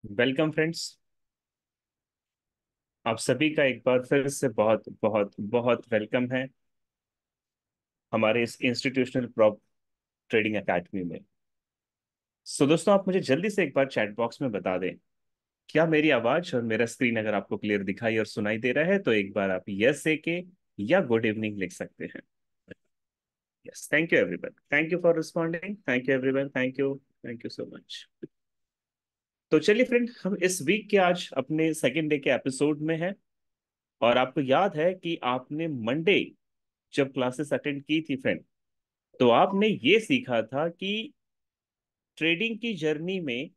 Welcome friends. आप सभी का एक बार फिर से बहुत बहुत बहुत वेलकम है हमारे इस इंस्टीट्यूशनल प्रॉप ट्रेडिंग एकेडमी में। सो दोस्तों, आप मुझे जल्दी से एक बार चैट बॉक्स में बता दें, क्या मेरी आवाज और मेरा स्क्रीन अगर आपको क्लियर दिखाई और सुनाई दे रहा है तो एक बार आप यस से के या गुड इवनिंग लिख सकते हैं। Yes, thank you everyone, thank you for responding, thank you everyone, thank you so much. तो चलिए फ्रेंड, हम इस वीक के आज अपने सेकेंड डे के एपिसोड में हैं। और आपको याद है कि आपने मंडे जब क्लासेस अटेंड की थी फ्रेंड, तो आपने ये सीखा था कि ट्रेडिंग की जर्नी में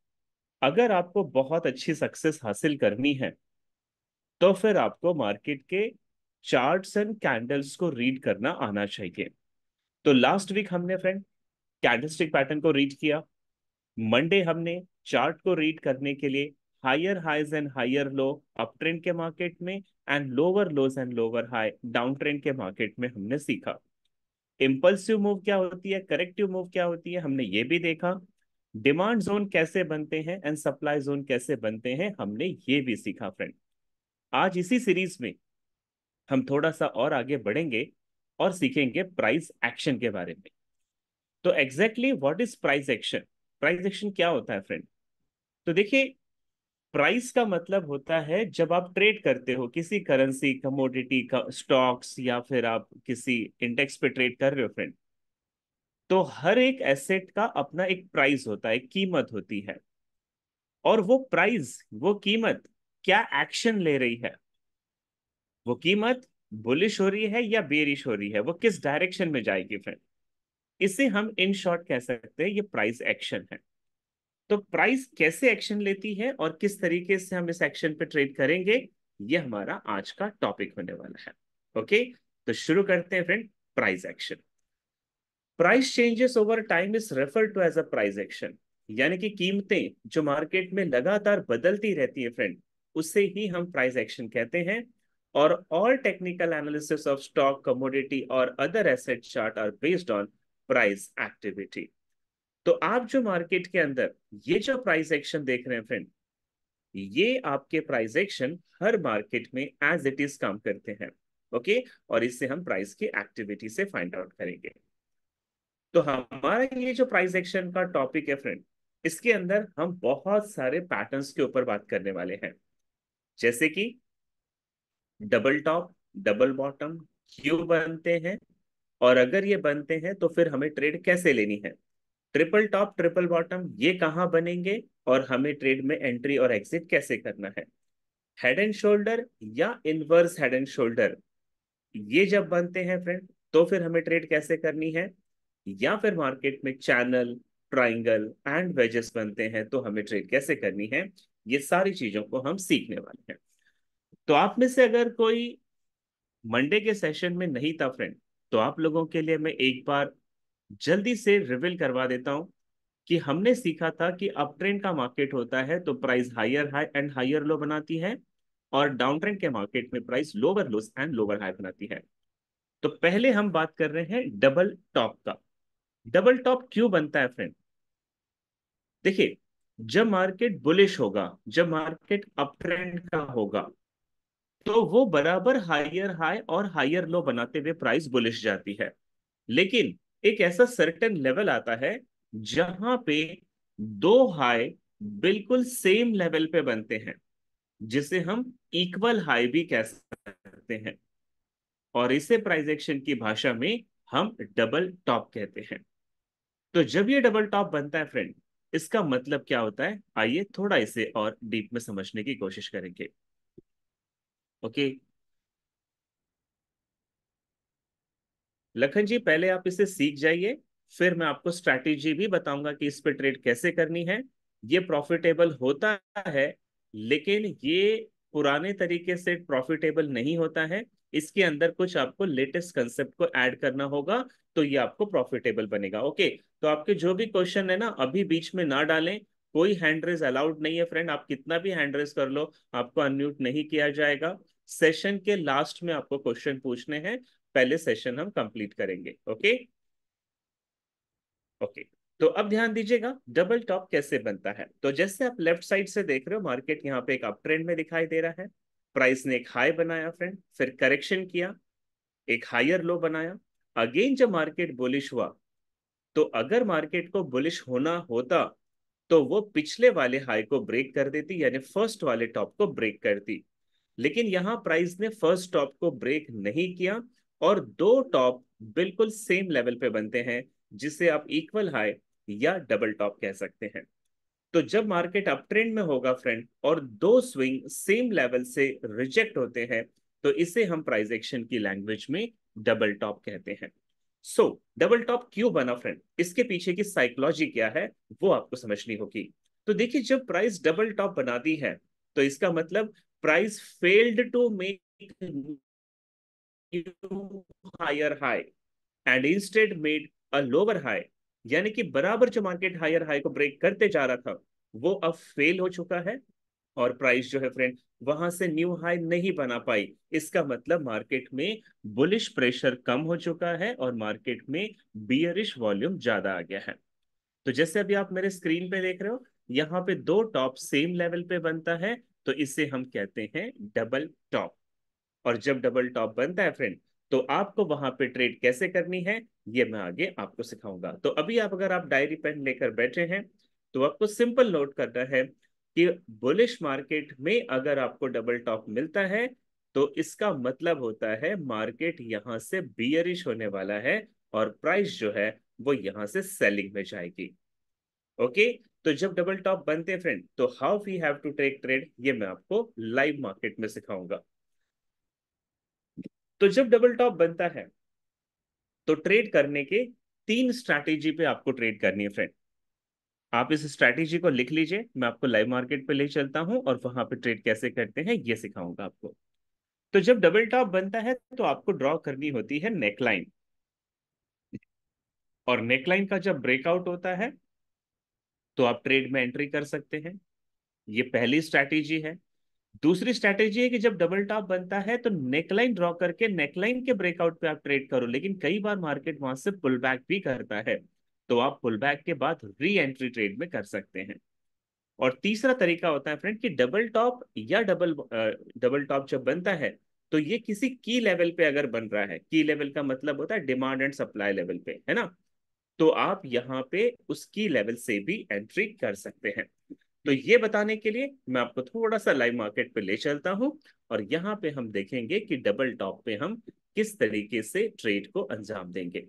अगर आपको बहुत अच्छी सक्सेस हासिल करनी है तो फिर आपको मार्केट के चार्ट्स एंड कैंडल्स को रीड करना आना चाहिए। तो लास्ट वीक हमने फ्रेंड कैंडलस्टिक पैटर्न को रीड किया। मंडे हमने चार्ट को रीड करने के लिए higher highs and higher low up trend के मार्केट में and lower lows and lower high down trend के मार्केट में हमने सीखा। इम्पल्सिव मूव क्या होती है, करेक्टिव मूव क्या होती है, हमने ये भी देखा। डिमांड जोन कैसे बनते हैं एंड सप्लाई जोन कैसे बनते हैं, हमने ये भी सीखा फ्रेंड। आज इसी सीरीज में हम थोड़ा सा और आगे बढ़ेंगे और सीखेंगे प्राइस एक्शन के बारे में। तो exactly what is price action? Price action क्या होता है फ्रेंड? तो देखिए, प्राइस का मतलब होता है जब आप ट्रेड करते हो किसी करेंसी, कमोडिटी का, स्टॉक्स या फिर आप किसी इंडेक्स पे ट्रेड कर रहे हो फ्रेंड, तो हर एक एसेट का अपना एक प्राइस होता है, कीमत होती है। और वो प्राइस, वो कीमत क्या एक्शन ले रही है, वो कीमत बुलिश हो रही है या बेरिश हो रही है, वो किस डायरेक्शन में जाएगी फ्रेंड, इसे हम इन शॉर्ट कह सकते हैं ये प्राइस एक्शन है। तो प्राइस कैसे एक्शन लेती है और किस तरीके से हम इस एक्शन पे ट्रेड करेंगे, ये हमारा आज का टॉपिक होने वाला है। ओके, तो शुरू करते हैं friend. Price action. Price changes over time is refer to as a price action. यानी कि कीमतें जो मार्केट में लगातार बदलती रहती है फ्रेंड, उसे ही हम प्राइस एक्शन कहते हैं। और all technical analysis of stock, commodity और other asset chart are based on price activity. तो आप जो मार्केट के अंदर ये जो प्राइस एक्शन देख रहे हैं फ्रेंड, ये आपके प्राइस एक्शन हर मार्केट में एज इट इज काम करते हैं। ओके, और इससे हम प्राइस की एक्टिविटी से फाइंड आउट करेंगे। तो हमारा ये जो प्राइस एक्शन का टॉपिक है फ्रेंड, इसके अंदर हम बहुत सारे पैटर्न्स के ऊपर बात करने वाले हैं। जैसे कि डबल टॉप, डबल बॉटम क्यों बनते हैं, और अगर ये बनते हैं तो फिर हमें ट्रेड कैसे लेनी है। ट्रिपल टॉप, ट्रिपल बॉटम ये कहाँ बनेंगे और हमें ट्रेड में एंट्री और एग्जिट कैसे करना है। हेड एंड शोल्डर या इनवर्स हेड एंड शोल्डर ये जब बनते हैं फ्रेंड, तो फिर हमें ट्रेड कैसे करनी है। या फिर मार्केट में चैनल, ट्राइंगल एंड वेजेस बनते हैं तो हमें ट्रेड कैसे करनी है। ये सारी चीजों को हम सीखने वाले हैं। तो आप में से अगर कोई मंडे के सेशन में नहीं था फ्रेंड, तो आप लोगों के लिए मैं एक बार जल्दी से रिवील करवा देता हूं कि हमने सीखा था कि अप ट्रेंड का मार्केट होता है तो price higher high and higher low बनाती है, और डाउन ट्रेंड के मार्केट में price lower lows and lower high बनाती है। तो पहले हम बात कर रहे हैं डबल टॉप का। डबल टॉप क्यों बनता है फ्रेंड? देखिए, जब मार्केट बुलिश होगा, जब मार्केट अप ट्रेंड का होगा, तो वो बराबर हायर हाई और हायर लो बनाते हुए प्राइस बुलिश जाती है। लेकिन एक ऐसा सर्टेन लेवल आता है जहां पे दो हाई बिल्कुल सेम लेवल पे बनते हैं, जिसे हम इक्वल हाई भी कह सकते हैं। और इसे प्राइस एक्शन की भाषा में हम डबल टॉप कहते हैं। तो जब ये डबल टॉप बनता है फ्रेंड, इसका मतलब क्या होता है, आइए थोड़ा इसे और डीप में समझने की कोशिश करेंगे। ओके, लखन जी पहले आप इसे सीख जाइए, फिर मैं आपको स्ट्रैटेजी भी बताऊंगा कि इस पे ट्रेड कैसे करनी है। ये प्रॉफिटेबल होता है, लेकिन ये पुराने तरीके से प्रॉफिटेबल नहीं होता है। इसके अंदर कुछ आपको लेटेस्ट कंसेप्ट को ऐड करना होगा, तो ये आपको प्रॉफिटेबल बनेगा। ओके, तो आपके जो भी क्वेश्चन है ना, अभी बीच में ना डालें। कोई हैंड रेज अलाउड नहीं है फ्रेंड, आप कितना भी हैंड रेज कर लो, आपको अनम्यूट नहीं किया जाएगा। सेशन के लास्ट में आपको क्वेश्चन पूछने हैं, पहले सेशन हम कंप्लीट करेंगे। ओके। ओके, तो अब ध्यान दीजिएगा डबल टॉप कैसे बनता है। तो जैसे आप लेफ्ट साइड से देख रहे हो, मार्केट यहाँ पे एक अप ट्रेंड में दिखाई दे रहा है। प्राइस ने एक हाई बनाया फ्रेंड, फिर करेक्शन किया, एक हायर लो बनाया। अगेन जब मार्केट बुलिश हुआ, तो अगर मार्केट को बुलिश होना होता तो वो पिछले वाले हाई को ब्रेक कर देती, यानी फर्स्ट वाले टॉप को ब्रेक करती। लेकिन यहां प्राइस ने फर्स्ट टॉप को ब्रेक नहीं किया, और दो टॉप बिल्कुल सेम लेवल पे बनते हैं, जिसे आप इक्वल हाई या डबल टॉप कह सकते हैं। तो जब मार्केट अप ट्रेंड में होगा फ्रेंड, और दो स्विंग सेम लेवल से रिजेक्ट होते हैं, तो इसे हम प्राइस एक्शन की लैंग्वेज में डबल टॉप कहते हैं। सो डबल टॉप क्यों बना फ्रेंड, इसके पीछे की साइकोलॉजी क्या है वो आपको समझनी होगी। तो देखिए, जब प्राइस डबल टॉप बनाती है, तो इसका मतलब price failed to make higher high and instead made a lower high. यानी कि बराबर जो मार्केट हायर हाई को ब्रेक करते जा रहा था, वो अब फेल हो चुका है, और प्राइस जो है फ्रेंड वहां से न्यू हाई नहीं बना पाई। इसका मतलब मार्केट में बुलिश प्रेशर कम हो चुका है, और मार्केट में बियरिश वॉल्यूम ज्यादा आ गया है। तो जैसे अभी आप मेरे स्क्रीन पे देख रहे हो, यहाँ पे दो टॉप सेम लेवल पे बनता है, तो इसे हम कहते हैं डबल टॉप। और जब डबल टॉप बनता है फ्रेंड, तो आपको वहां पे ट्रेड कैसे करनी है, ये मैं आगे आपको सिखाऊंगा। तो अभी आप, अगर आप डायरी पेन लेकर बैठे हैं, तो आपको सिंपल नोट करना है कि बुलिश मार्केट में अगर आपको डबल टॉप मिलता है, तो इसका मतलब होता है मार्केट यहां से बियरिश होने वाला है, और प्राइस जो है वो यहां से सेलिंग में जाएगी। ओके। तो जब डबल टॉप बनते हैं फ्रेंड, तो how we have to take trade, ये मैं आपको लाइव मार्केट में सिखाऊंगा। तो जब डबल टॉप बनता है, तो ट्रेड करने के तीन स्ट्रैटेजी पे आपको ट्रेड करनी है फ्रेंड। आप इस स्ट्रैटेजी को लिख लीजिए, मैं आपको लाइव मार्केट पे ले चलता हूं, और वहां पे ट्रेड कैसे करते हैं ये सिखाऊंगा आपको। तो जब डबल टॉप बनता है, तो आपको ड्रॉ करनी होती है नेकलाइन। और नेकलाइन का जब ब्रेकआउट होता है, तो आप ट्रेड में एंट्री कर सकते हैं। ये पहली स्ट्रैटेजी है। दूसरी स्ट्रैटेजी है कि जब डबल टॉप बनता है, तो नेकलाइन ड्रॉ करके नेकलाइन के ब्रेकआउट पे आप ट्रेड करो, लेकिन कई बार मार्केट वहां से पुल बैक भी करता है, तो आप पुल बैक के बाद री एंट्री ट्रेड में कर सकते हैं। और तीसरा तरीका होता है फ्रेंड कि डबल टॉप या डबल टॉप जब बनता है, तो ये किसी की लेवल पे अगर बन रहा है, की लेवल का मतलब होता है डिमांड एंड सप्लाई लेवल पे, है ना, तो आप यहाँ पे उसकी लेवल से भी एंट्री कर सकते हैं। तो ये बताने के लिए मैं आपको थोड़ा सा लाइव मार्केट पे ले चलता हूं, और यहाँ पे हम देखेंगे कि डबल टॉप पे हम किस तरीके से ट्रेड को अंजाम देंगे।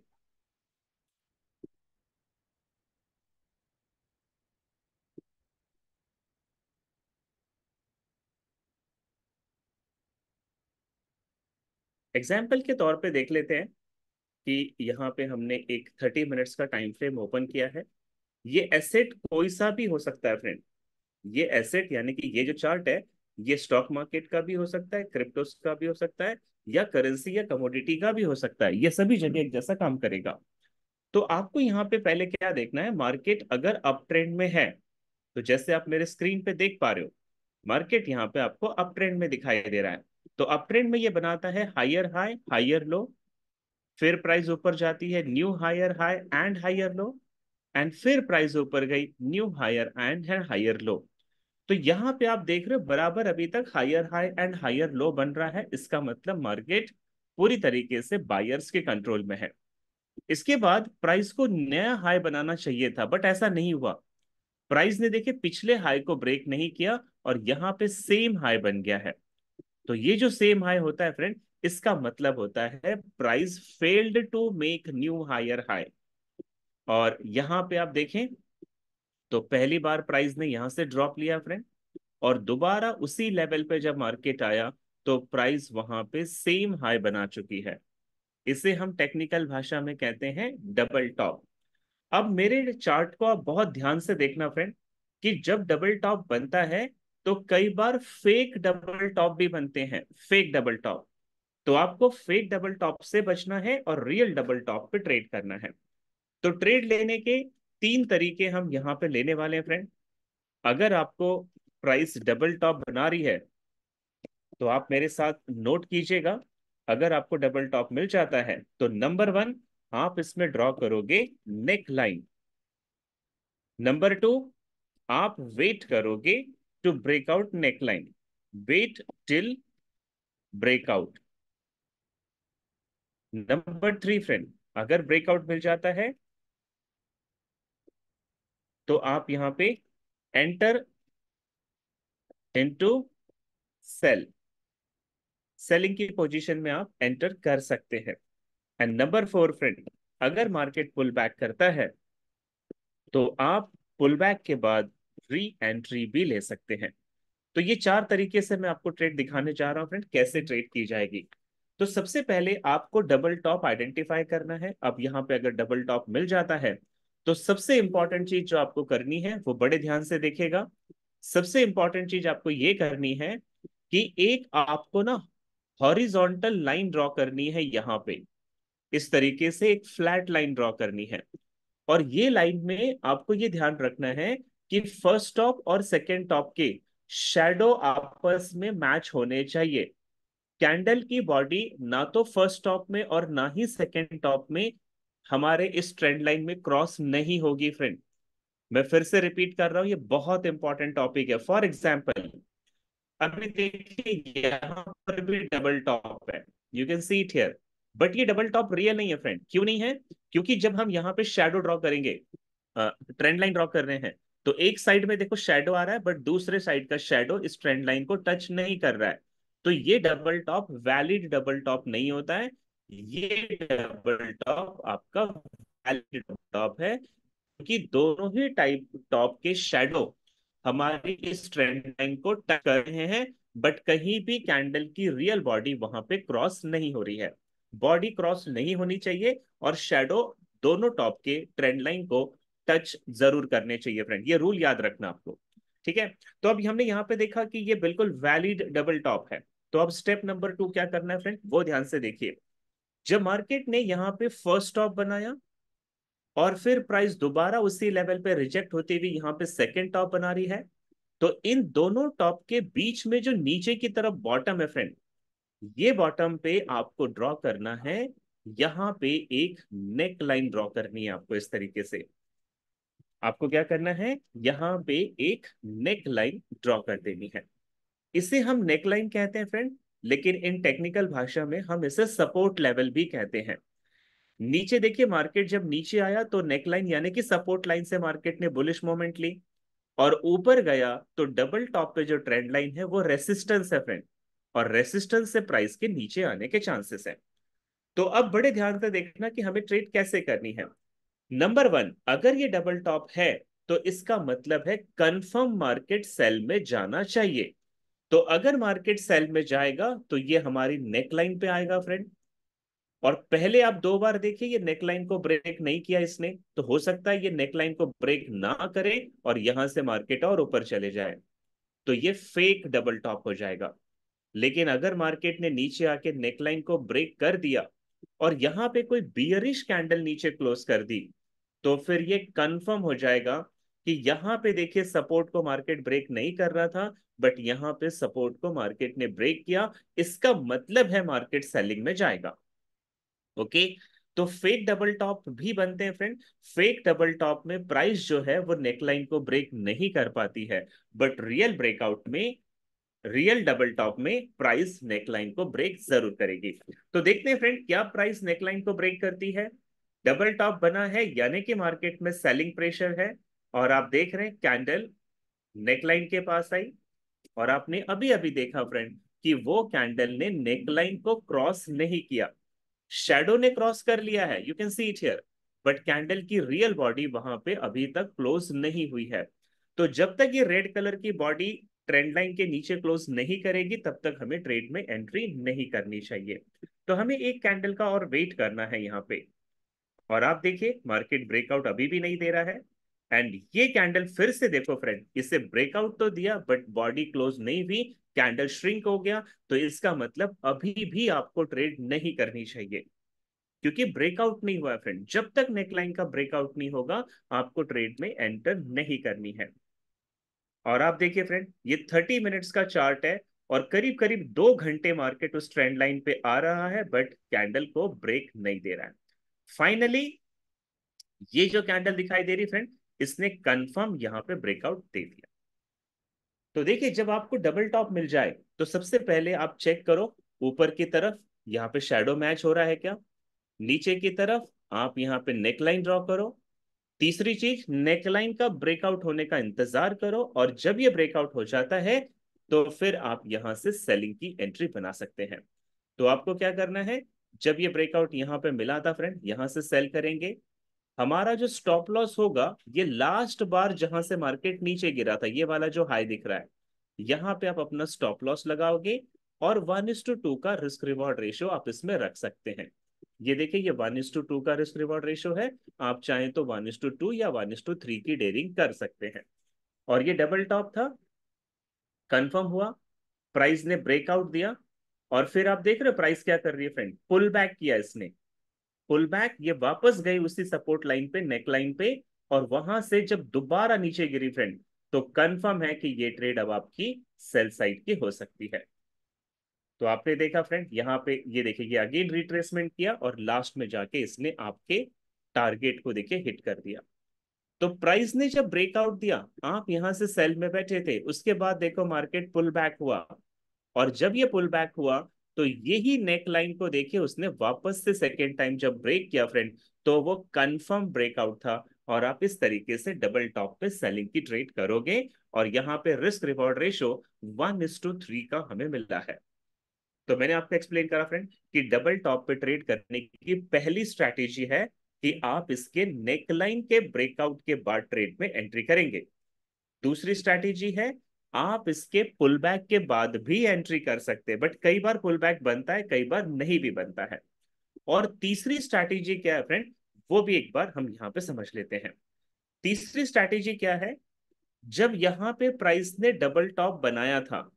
एग्जाम्पल के तौर पे देख लेते हैं कि यहाँ पे हमने एक 30 मिनट्स का टाइम फ्रेम ओपन किया है। ये एसेट कोई सा भी हो सकता है फ्रेंड। ये एसेट यानी कि ये जो चार्ट है, ये स्टॉक मार्केट का भी हो सकता है, क्रिप्टोस का भी हो सकता है, या करेंसी या कमोडिटी का भी हो सकता है। ये सभी जगह एक जैसा काम करेगा। तो आपको यहाँ पे पहले क्या देखना है, मार्केट अगर अप ट्रेंड में है, तो जैसे आप मेरे स्क्रीन पे देख पा रहे हो, मार्केट यहाँ पे आपको अप ट्रेंड में दिखाई दे रहा है। तो अप ट्रेंड में ये बनाता है हायर हाई हायर लो, फिर प्राइस ऊपर जाती है new higher high and higher low, and फिर प्राइस ऊपर गई new higher and higher low. तो यहाँ पे आप देख रहे हो बराबर अभी तक higher high and higher low बन रहा है। इसका मतलब मार्केट पूरी तरीके से बायर्स के कंट्रोल में है। इसके बाद प्राइस को नया हाई बनाना चाहिए था, बट ऐसा नहीं हुआ। प्राइस ने देखे पिछले हाई को ब्रेक नहीं किया, और यहाँ पे सेम हाई बन गया है। तो ये जो सेम हाई होता है फ्रेंड, इसका मतलब होता है price failed to make new higher high. और यहाँ पे आप देखें, तो पहली बार प्राइस ने यहां से ड्रॉप लिया फ्रेंड, और दोबारा उसी लेवल पे जब मार्केट आया, तो प्राइस वहां पे सेम हाई बना चुकी है। इसे हम टेक्निकल भाषा में कहते हैं डबल टॉप। अब मेरे चार्ट को आप बहुत ध्यान से देखना फ्रेंड, कि जब डबल टॉप बनता है, तो कई बार फेक डबल टॉप भी बनते हैं, फेक डबल टॉप। तो आपको फेक डबल टॉप से बचना है, और रियल डबल टॉप पे ट्रेड करना है। तो ट्रेड लेने के तीन तरीके हम यहाँ पे लेने वाले हैं फ्रेंड। अगर आपको प्राइस डबल टॉप बना रही है, तो आप मेरे साथ नोट कीजिएगा। अगर आपको डबल टॉप मिल जाता है, तो नंबर वन, आप इसमें ड्रॉ करोगे नेक लाइन। नंबर टू, आप वेट करोगे to breakout neckline, wait till breakout. Number three friend, अगर ब्रेकआउट मिल जाता है तो आप यहां पे एंटर इनटू सेल, सेलिंग की पोजीशन में आप एंटर कर सकते हैं। एंड नंबर फोर फ्रेंड, अगर मार्केट पुल बैक करता है तो आप पुल बैक के बाद री एंट्री भी ले सकते हैं। तो ये चार तरीके से मैं आपको ट्रेड दिखाने जा रहा हूं फ्रेंड, कैसे ट्रेड की जाएगी। तो सबसे पहले आपको डबल टॉप आइडेंटिफाई करना है। अब यहाँ पे अगर डबल टॉप मिल जाता है तो सबसे इंपॉर्टेंट चीज जो आपको करनी है वो बड़े ध्यान से देखिएगा। सबसे इंपॉर्टेंट चीज आपको ये करनी है कि एक आपको ना हॉरिजॉन्टल लाइन ड्रॉ करनी है यहाँ पे, इस तरीके से एक फ्लैट लाइन ड्रॉ करनी है। और ये लाइन में आपको ये ध्यान रखना है कि फर्स्ट टॉप और सेकेंड टॉप के शैडो आपस में मैच होने चाहिए। कैंडल की बॉडी ना तो फर्स्ट टॉप में और ना ही सेकेंड टॉप में हमारे इस ट्रेंड लाइन में क्रॉस नहीं होगी फ्रेंड। मैं फिर से रिपीट कर रहा हूं, ये बहुत इंपॉर्टेंट टॉपिक है। फॉर एग्जाम्पल, अभी देखिए यहाँ पर भी डबल टॉप है, you can see it here. But ये डबल टॉप रियल नहीं है फ्रेंड। क्यों नहीं है? क्योंकि जब हम यहाँ पे शैडो ड्रॉ करेंगे, ट्रेंड लाइन ड्रॉ कर रहे हैं, तो एक साइड में देखो शैडो आ रहा है बट दूसरे साइड का शैडो इस ट्रेंड लाइन को टच नहीं कर रहा है। तो ये double top valid double top नहीं होता है। ये डबल टॉप आपका वैलिड टॉप है, क्योंकि दोनों ही टाइप टॉप के शैडो हमारी इस ट्रेंड लाइन को टच कर रहे हैं, बट कहीं भी कैंडल की रियल बॉडी वहां पे क्रॉस नहीं हो रही है। बॉडी क्रॉस नहीं होनी चाहिए और शैडो दोनों टॉप के ट्रेंड लाइन को टच जरूर करने चाहिए फ्रेंड, ये रूल याद रखना आपको। ठीक है। तो अब हमने यहाँ पे देखा कि ये बिल्कुल वैलिड डबल टॉप है। तो अब स्टेप नंबर टू क्या करना है फ्रेंड, वो ध्यान से देखिए। जब मार्केट ने यहाँ पे फर्स्ट टॉप बनाया और फिर प्राइस दोबारा उसी लेवल पे रिजेक्ट होती हुई यहाँ पे सेकेंड टॉप बना रही है, तो इन दोनों टॉप के बीच में जो नीचे की तरफ बॉटम है फ्रेंड, ये बॉटम पे आपको ड्रॉ करना है। यहां पे एक नेक लाइन ड्रॉ करनी है आपको, इस तरीके से आपको क्या करना है, यहां पे एक नेक लाइन ड्रॉ कर देनी है। इसे हम नेक लाइन कहते हैं फ्रेंड, लेकिन इन टेक्निकल भाषा में हम इसे सपोर्ट लेवल भी कहते हैं। नीचे देखिए, मार्केट जब नीचे आया तो नेक लाइन यानी कि सपोर्ट लाइन से मार्केट ने बुलिश मोमेंट ली, और ऊपर गया तो डबल टॉप पे जो ट्रेंड लाइन है वो रेसिस्टेंस है फ्रेंड, और रेसिस्टेंस से प्राइस के नीचे आने के चांसेस है। तो अब बड़े ध्यान से देखना कि हमें ट्रेड कैसे करनी है। नंबर वन, अगर ये डबल टॉप है तो इसका मतलब है कंफर्म मार्केट सेल में जाना चाहिए। तो अगर मार्केट सेल में जाएगा तो ये हमारी नेक लाइन पे आएगा फ्रेंड। और पहले आप दो बार देखिए ये नेकलाइन को ब्रेक नहीं किया इसने, तो हो सकता है ये नेकलाइन को ब्रेक ना करे और यहां से मार्केट और ऊपर चले जाए, तो ये फेक डबल टॉप हो जाएगा। लेकिन अगर मार्केट ने नीचे आके नेकलाइन को ब्रेक कर दिया और यहां पे कोई बियरिश कैंडल नीचे क्लोज कर दी, तो फिर ये कंफर्म हो जाएगा कि यहां पे देखिए सपोर्ट को मार्केट ब्रेक नहीं कर रहा था, बट यहां पे सपोर्ट को मार्केट ने ब्रेक किया। इसका मतलब है मार्केट सेलिंग में जाएगा। ओके। तो फेक डबल टॉप भी बनते हैं फ्रेंड। फेक डबल टॉप में प्राइस जो है वो नेकलाइन को ब्रेक नहीं कर पाती है, बट रियल ब्रेकआउट में, रियल डबल टॉप में प्राइस नेकलाइन को ब्रेक जरूर करेगी। तो देखते हैं फ्रेंड, क्या प्राइस नेकलाइन को ब्रेक करती है। डबल टॉप बना है यानी कि मार्केट में सेलिंग प्रेशर है, और आप देख रहे हैं कैंडल नेकलाइन के पास आई, और आपने अभी अभी देखा फ्रेंड कि वो कैंडल ने नेकलाइन को क्रॉस नहीं किया। शैडो ने क्रॉस कर लिया है, you can see it here, but candle की रियल बॉडी वहां पे अभी तक क्लोज नहीं हुई है। तो जब तक ये रेड कलर की बॉडी ट्रेंड लाइन के नीचे क्लोज नहीं करेगी तब तक हमें ट्रेड में एंट्री नहीं करनी चाहिए। तो हमें एक कैंडल का और वेट करना है यहाँ पे। और आप देखिए मार्केट ब्रेकआउट अभी भी नहीं दे रहा है। एंड ये कैंडल फिर से देखो फ्रेंड, इसे ब्रेकआउट तो दिया बट बॉडी क्लोज नहीं हुई, कैंडल श्रिंक हो गया। तो इसका मतलब अभी भी आपको ट्रेड नहीं करनी चाहिए, क्योंकि ब्रेकआउट नहीं हुआ है फ्रेंड। जब तक नेकलाइन का ब्रेकआउट नहीं होगा आपको ट्रेड में एंटर नहीं करनी है। और आप देखिए फ्रेंड, ये 30 मिनट्स का चार्ट है, और करीब करीब 2 घंटे मार्केट उस ट्रेंड लाइन पे आ रहा है बट कैंडल को ब्रेक नहीं दे रहा है। फाइनली ये जो कैंडल दिखाई दे रही फ्रेंड, इसने कंफर्म यहां पे ब्रेकआउट दे दिया। तो देखिए, जब आपको डबल टॉप मिल जाए तो सबसे पहले आप चेक करो ऊपर की तरफ यहाँ पे शैडो मैच हो रहा है क्या, नीचे की तरफ आप यहाँ पे नेकलाइन ड्रॉ करो, तीसरी चीज नेकलाइन का ब्रेकआउट होने का इंतजार करो, और जब ये ब्रेकआउट हो जाता है तो फिर आप यहां से सेलिंग की एंट्री बना सकते हैं। तो आपको क्या करना है, जब ये ब्रेकआउट यहां पे मिला था फ्रेंड, यहां से सेल करेंगे। हमारा जो स्टॉप लॉस होगा, ये लास्ट बार जहां से मार्केट नीचे गिरा था, ये वाला जो हाई दिख रहा है, यहां पे आप अपना स्टॉप लॉस लगाओगे, और 1:2 का रिस्क रिवॉर्ड रेशियो आप इसमें रख सकते हैं। ये देखिए, ये 1:2 का रिस्क रिवॉर्ड रेशियो है। आप चाहें तो 1:2 या 1:3 की डेयरिंग कर सकते हैं। और ये डबल टॉप था, कंफर्म हुआ, प्राइस ने ब्रेकआउट दिया, और फिर आप देख रहे हो प्राइस क्या कर रही है फ्रेंड, पुल बैक किया इसने, पुल बैक, ये वापस गई उसी सपोर्ट लाइन पे, नेक लाइन पे, और वहां से जब दोबारा नीचे गिरी फ्रेंड, तो कंफर्म है कि ये ट्रेड अब आपकी सेल साइड की हो सकती है। तो आपने देखा फ्रेंड, यहाँ पे ये देखिए, ये अगेन रिट्रेसमेंट किया और लास्ट में जाके इसने आपके टारगेट को देखिए हिट कर दिया। तो प्राइस ने जब ब्रेकआउट दिया, आप यहां से सेल में बैठे थे, उसके बाद देखो मार्केट पुल बैक हुआ, और जब ये पुल बैक हुआ तो यही नेक लाइन को देखिए उसने वापस से सेकेंड टाइम जब ब्रेक किया फ्रेंड, तो वो कंफर्म ब्रेकआउट था, और आप इस तरीके से डबल टॉप पे सेलिंग की ट्रेड करोगे। और यहाँ पे रिस्क रिवॉर्ड रेशो 1:3 का हमें मिलता है। तो मैंने आपको एक्सप्लेन करा फ्रेंड कि डबल टॉप पे ट्रेड करने की पहली स्ट्रैटेजी है कि आप इसके नेकलाइन के ब्रेकआउट के बाद ट्रेड में एंट्री करेंगे। दूसरी स्ट्रैटेजी है, आप इसके पुल बैक के बाद भी एंट्री कर सकते हैं, बट कई बार पुल बैक बनता है, कई बार नहीं भी बनता है। और तीसरी स्ट्रैटेजी क्या है फ्रेंड, वो भी एक बार हम यहाँ पे समझ लेते हैं। तीसरी स्ट्रैटेजी क्या है, जब यहाँ पे प्राइस ने डबल टॉप बनाया था,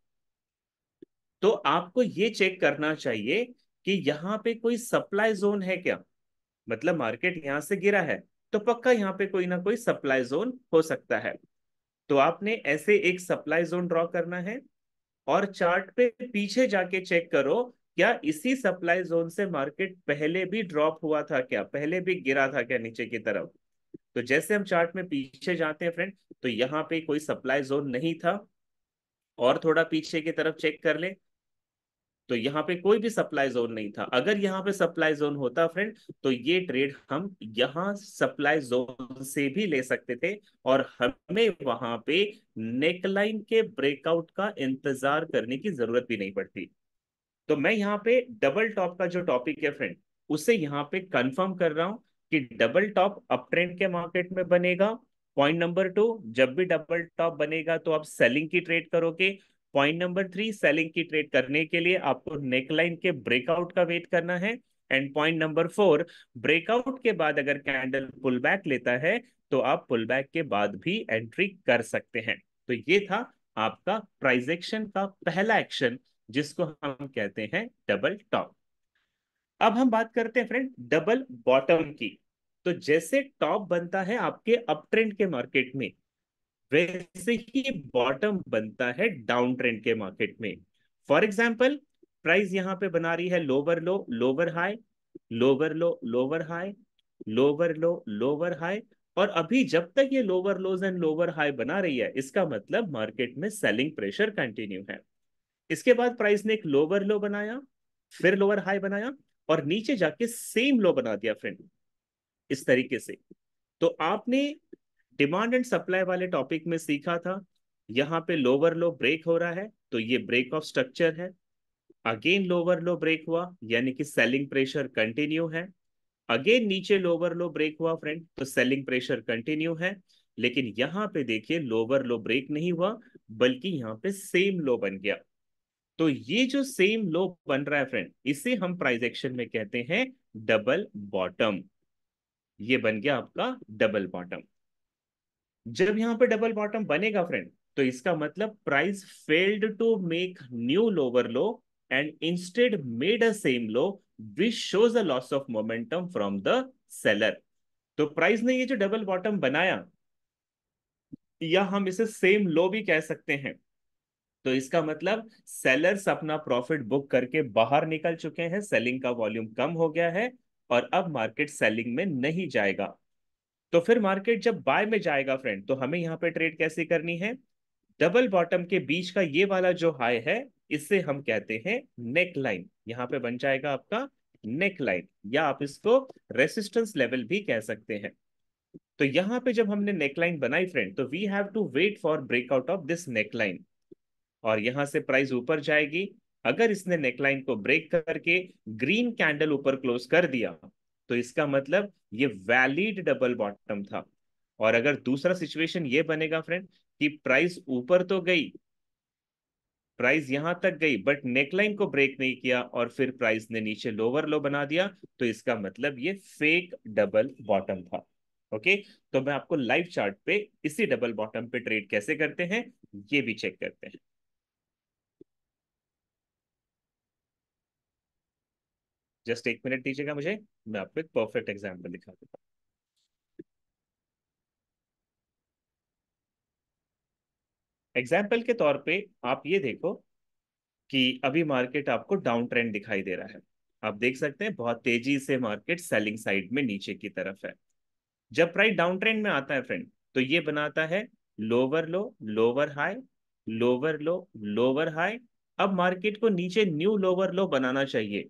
तो आपको ये चेक करना चाहिए कि यहाँ पे कोई सप्लाई जोन है क्या। मतलब मार्केट यहाँ से गिरा है, तो पक्का यहाँ पे कोई ना कोई सप्लाई जोन हो सकता है। तो आपने ऐसे एक सप्लाई जोन ड्रॉ करना है, और चार्ट पे पीछे जाके चेक करो, क्या इसी सप्लाई जोन से मार्केट पहले भी ड्रॉप हुआ था क्या, पहले भी गिरा था क्या नीचे की तरफ। तो जैसे हम चार्ट में पीछे जाते हैं फ्रेंड, तो यहाँ पे कोई सप्लाई जोन नहीं था, और थोड़ा पीछे की तरफ चेक कर ले, तो यहाँ पे कोई भी सप्लाई जोन नहीं था। अगर यहाँ पे सप्लाई जोन होता फ्रेंड, तो ये ट्रेड हम यहाँ सप्लाई जोन से भी ले सकते थे, और हमें वहां पे नेकलाइन के ब्रेकआउट का इंतजार करने की जरूरत भी नहीं पड़ती। तो मैं यहाँ पे डबल टॉप का जो टॉपिक है फ्रेंड, उसे यहाँ पे कंफर्म कर रहा हूँ कि डबल टॉप अप ट्रेंड के मार्केट में बनेगा। पॉइंट नंबर 2, जब भी डबल टॉप बनेगा तो आप सेलिंग की ट्रेड करोगे। पॉइंट नंबर 3, सेलिंग की ट्रेड करने के लिए आपको नेकलाइन के ब्रेकआउट का वेट करना है। एंड पॉइंट नंबर 4, ब्रेकआउट के बाद अगर कैंडल पुल बैक लेता है, तो आप पुल बैक के बाद भी एंट्री कर सकते हैं। तो ये था आपका प्राइस एक्शन का पहला एक्शन, जिसको हम कहते हैं डबल टॉप। अब हम बात करते हैं फ्रेंड डबल बॉटम की। तो जैसे टॉप बनता है आपके अप ट्रेंड के मार्केट में, वैसे ही बॉटम बनता है डाउन ट्रेंड के मार्केट में। फॉर एग्जाम्पल, प्राइस यहां पे बना रही है lower low lower high, lower low lower high, lower low lower high, और अभी जब तक ये lower lows and lower high बना रही है, इसका मतलब मार्केट में सेलिंग प्रेशर कंटिन्यू है। इसके बाद प्राइस ने एक लोअर लो बनाया, फिर लोअर हाई बनाया, और नीचे जाके सेम लो बना दिया फ्रेंड, इस तरीके से। तो आपने डिमांड एंड सप्लाई वाले टॉपिक में सीखा था, यहां पे लोअर लो ब्रेक हो रहा है तो ये ब्रेक ऑफ स्ट्रक्चर है। अगेन लोअर लो ब्रेक हुआ, यानी कि सेलिंग प्रेशर कंटिन्यू है। अगेन नीचे लोअर लो ब्रेक हुआ फ्रेंड, तो सेलिंग प्रेशर कंटिन्यू है। लेकिन यहां पे देखिए लोअर लो ब्रेक नहीं हुआ, बल्कि यहां पे सेम लो बन गया। तो ये जो सेम लो बन रहा है फ्रेंड, इसे हम प्राइस एक्शन में कहते हैं डबल बॉटम। ये बन गया आपका डबल बॉटम। जब यहां पे डबल बॉटम बनेगा फ्रेंड, तो इसका मतलब price failed to make new lower low and instead made a same low, which shows a loss of momentum from the seller. तो प्राइस ने ये जो डबल बॉटम बनाया, या हम इसे सेम लो भी कह सकते हैं, तो इसका मतलब सेलर्स अपना प्रॉफिट बुक करके बाहर निकल चुके हैं, सेलिंग का वॉल्यूम कम हो गया है, और अब मार्केट सेलिंग में नहीं जाएगा। तो फिर मार्केट जब बाय में जाएगा फ्रेंड, तो हमें यहाँ पे ट्रेड कैसे करनी है? डबल बॉटम के बीच का ये वाला जो हाई है, इससे हम कहते हैं नेक लाइन। यहाँ पे बन जाएगा आपका नेक लाइन, या आप इसको रेसिस्टेंस लेवल भी कह सकते हैं। तो यहाँ पे जब हमने नेकलाइन बनाई फ्रेंड, तो we have to wait for breakout of this neckline, और यहां से प्राइस ऊपर जाएगी। अगर इसने नेकलाइन को ब्रेक करके ग्रीन कैंडल ऊपर क्लोज कर दिया, तो इसका मतलब ये वैलिड डबल बॉटम था। और अगर दूसरा सिचुएशन ये बनेगा फ्रेंड कि प्राइस ऊपर तो गई, प्राइस यहां तक गई, बट नेकलाइन को ब्रेक नहीं किया, और फिर प्राइस ने नीचे लोअर लो बना दिया, तो इसका मतलब ये फेक डबल बॉटम था। ओके, तो मैं आपको लाइव चार्ट पे इसी डबल बॉटम पे ट्रेड कैसे करते हैं ये भी चेक करते हैं। जस्ट एक मिनट दीजिएगा मुझे, मैं आपको एक परफेक्ट एग्जांपल दिखा देता हूँ। एग्जाम्पल के तौर पे आप ये देखो कि अभी मार्केट आपको डाउन ट्रेंड दिखाई दे रहा है। आप देख सकते हैं बहुत तेजी से मार्केट सेलिंग साइड में नीचे की तरफ है। जब प्राइस डाउन ट्रेंड में आता है फ्रेंड, तो ये बनाता है lower low, lower high, lower low, lower high. अब मार्केट को नीचे न्यू लोअर लो बनाना चाहिए।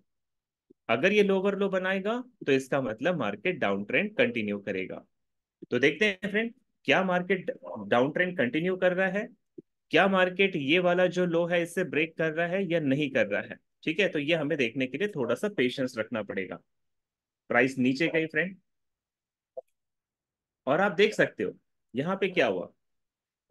अगर ये लोअर लो बनाएगा, तो इसका मतलब मार्केट डाउन ट्रेंड कंटिन्यू करेगा। तो देखते हैं फ्रेंड, क्या मार्केट डाउन ट्रेंड कंटिन्यू कर रहा है? क्या मार्केट ये वाला जो लो है इससे ब्रेक कर रहा है या नहीं कर रहा है? ठीक है, तो ये हमें देखने के लिए थोड़ा सा पेशेंस रखना पड़ेगा। प्राइस नीचे गई फ्रेंड, और आप देख सकते हो यहाँ पे क्या हुआ।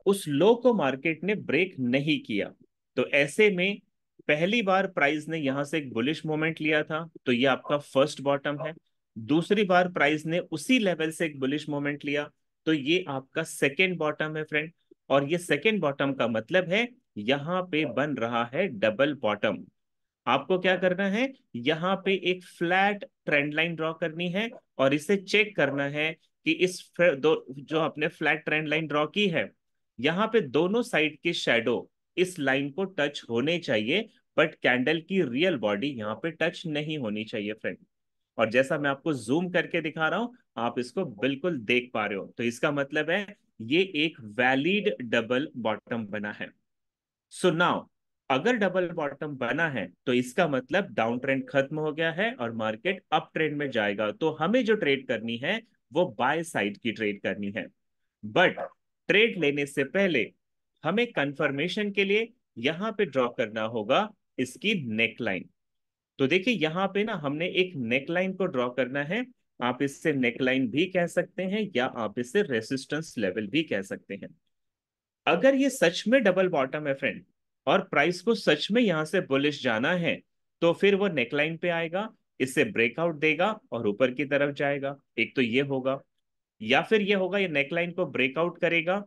उस लो को मार्केट ने ब्रेक नहीं किया। तो ऐसे में पहली बार प्राइस ने यहां से एक बुलिश मोमेंट लिया था, तो ये आपका फर्स्ट बॉटम है। दूसरी बार प्राइस ने उसी लेवल से एक बुलिश मोमेंट लिया, तो ये आपका सेकेंड बॉटम है फ्रेंड। और ये सेकेंड बॉटम का मतलब है यहां पे बन रहा है डबल बॉटम। आपको क्या करना है, यहाँ पे एक फ्लैट ट्रेंड लाइन ड्रॉ करनी है, और इसे चेक करना है कि दो जो आपने फ्लैट ट्रेंड लाइन ड्रॉ की है, यहाँ पे दोनों साइड के शैडो इस लाइन को टच होने चाहिए, बट कैंडल की रियल बॉडी यहाँ पे टच नहीं होनी चाहिए फ्रेंड। और जैसा मैं आपको जूम करके दिखा रहा हूं, आप इसको बिल्कुल देख पा रहे हो, तो इसका मतलब है ये एक वैलिड डबल बॉटम बना है। सो नाउ, अगर डबल बॉटम बना है, तो इसका मतलब डाउन ट्रेंड खत्म हो गया है और मार्केट अप ट्रेंड में जाएगा। तो हमें जो ट्रेड करनी है वो बाय साइड की ट्रेड करनी है। बट ट्रेड लेने से पहले हमें कंफर्मेशन के लिए यहां पे ड्रॉ करना होगा इसकी नेक लाइन। तो देखिए यहां पे ना हमने एक नेक लाइन को ड्रॉ करना है। आप इससे नेक लाइन भी कह सकते हैं, या आप इसे रेसिस्टेंस लेवल भी कह सकते हैं। अगर ये सच में डबल बॉटम है फ्रेंड, और प्राइस को सच में यहां से बुलिश जाना है, तो फिर वो नेकलाइन पे आएगा, इससे ब्रेकआउट देगा और ऊपर की तरफ जाएगा। एक तो ये होगा, या फिर ये होगा ये नेकलाइन को ब्रेकआउट करेगा,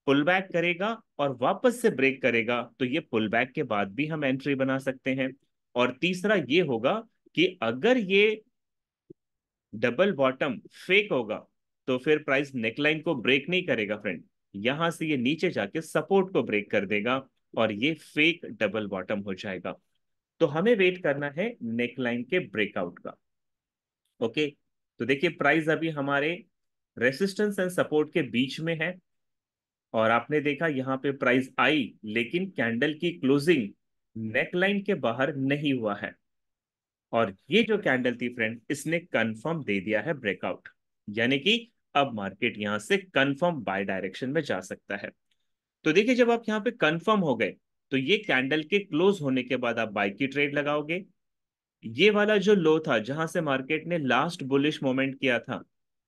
पुल बैक करेगा और वापस से ब्रेक करेगा, तो ये पुल बैक के बाद भी हम एंट्री बना सकते हैं। और तीसरा ये होगा कि अगर ये डबल बॉटम फेक होगा, तो फिर प्राइस नेकलाइन को ब्रेक नहीं करेगा फ्रेंड, यहां से ये नीचे जाके सपोर्ट को ब्रेक कर देगा, और ये फेक डबल बॉटम हो जाएगा। तो हमें वेट करना है नेकलाइन के ब्रेकआउट का। ओके, तो देखिए प्राइस अभी हमारे रेसिस्टेंस एंड सपोर्ट के बीच में है, और आपने देखा यहाँ पे प्राइस आई, लेकिन कैंडल की क्लोजिंग नेकलाइन के बाहर नहीं हुआ है। और ये जो कैंडल थी फ्रेंड, इसने कंफर्म दे दिया है ब्रेकआउट, यानी कि अब मार्केट यहां से कंफर्म बाय डायरेक्शन में जा सकता है। तो देखिए जब आप यहाँ पे कंफर्म हो गए, तो ये कैंडल के क्लोज होने के बाद आप बाय की ट्रेड लगाओगे। ये वाला जो लो था जहां से मार्केट ने लास्ट बुलिश मोमेंट किया था,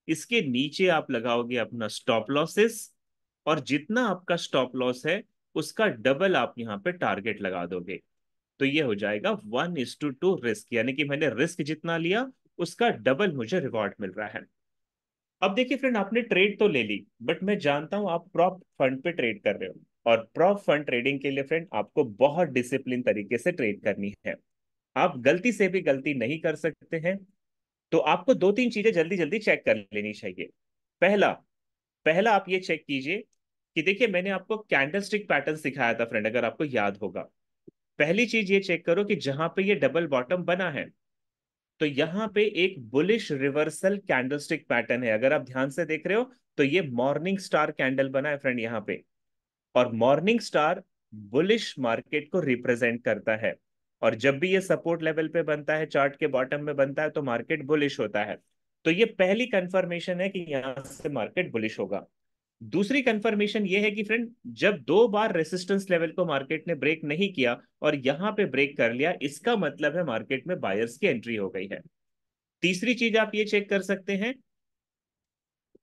इसके नीचे आप लगाओगे अपना स्टॉप लॉसेस, और जितना आपका स्टॉप लॉस है उसका डबल आप यहाँ पे टारगेट लगा दोगे। तो ये हो जाएगा 1:2 रिस्क, यानी कि मैंने रिस्क जितना लिया उसका डबल मुझे रिवॉर्ड मिल रहा है। अब देखिए फ्रेंड, आपने ट्रेड तो ले ली, बट मैं जानता हूं आप प्रॉप फंड पे ट्रेड कर रहे हो, और प्रॉप फंड ट्रेडिंग के लिए फ्रेंड आपको बहुत डिसिप्लिन तरीके से ट्रेड करनी है। आप गलती से भी गलती नहीं कर सकते हैं। तो आपको दो तीन चीजें जल्दी जल्दी चेक कर लेनी चाहिए। पहला पहला आप ये चेक कीजिए कि देखिए मैंने आपको कैंडल स्टिक पैटर्न सिखाया था फ्रेंड, अगर आपको याद होगा। पहली चीज ये चेक करो कि जहां पे ये डबल बॉटम बना है, तो यहाँ पे एक बुलिश रिवर्सल कैंडलस्टिक पैटर्न है, अगर आप ध्यान से देख रहे हो तो ये मॉर्निंग स्टार कैंडल बना है फ्रेंड यहाँ पे। और मॉर्निंग स्टार बुलिश मार्केट को रिप्रेजेंट करता है, और जब भी ये सपोर्ट लेवल पे बनता है, चार्ट के बॉटम में बनता है, तो मार्केट बुलिश होता है। तो ये पहली कंफर्मेशन है कि यहां से मार्केट बुलिश होगा। दूसरी कंफर्मेशन ये है कि फ्रेंड, जब दो बार रेसिस्टेंस लेवल को मार्केट ने ब्रेक नहीं किया और यहां पे ब्रेक कर लिया, इसका मतलब है मार्केट में बायर्स की एंट्री हो गई है। तीसरी चीज आप ये चेक कर सकते हैं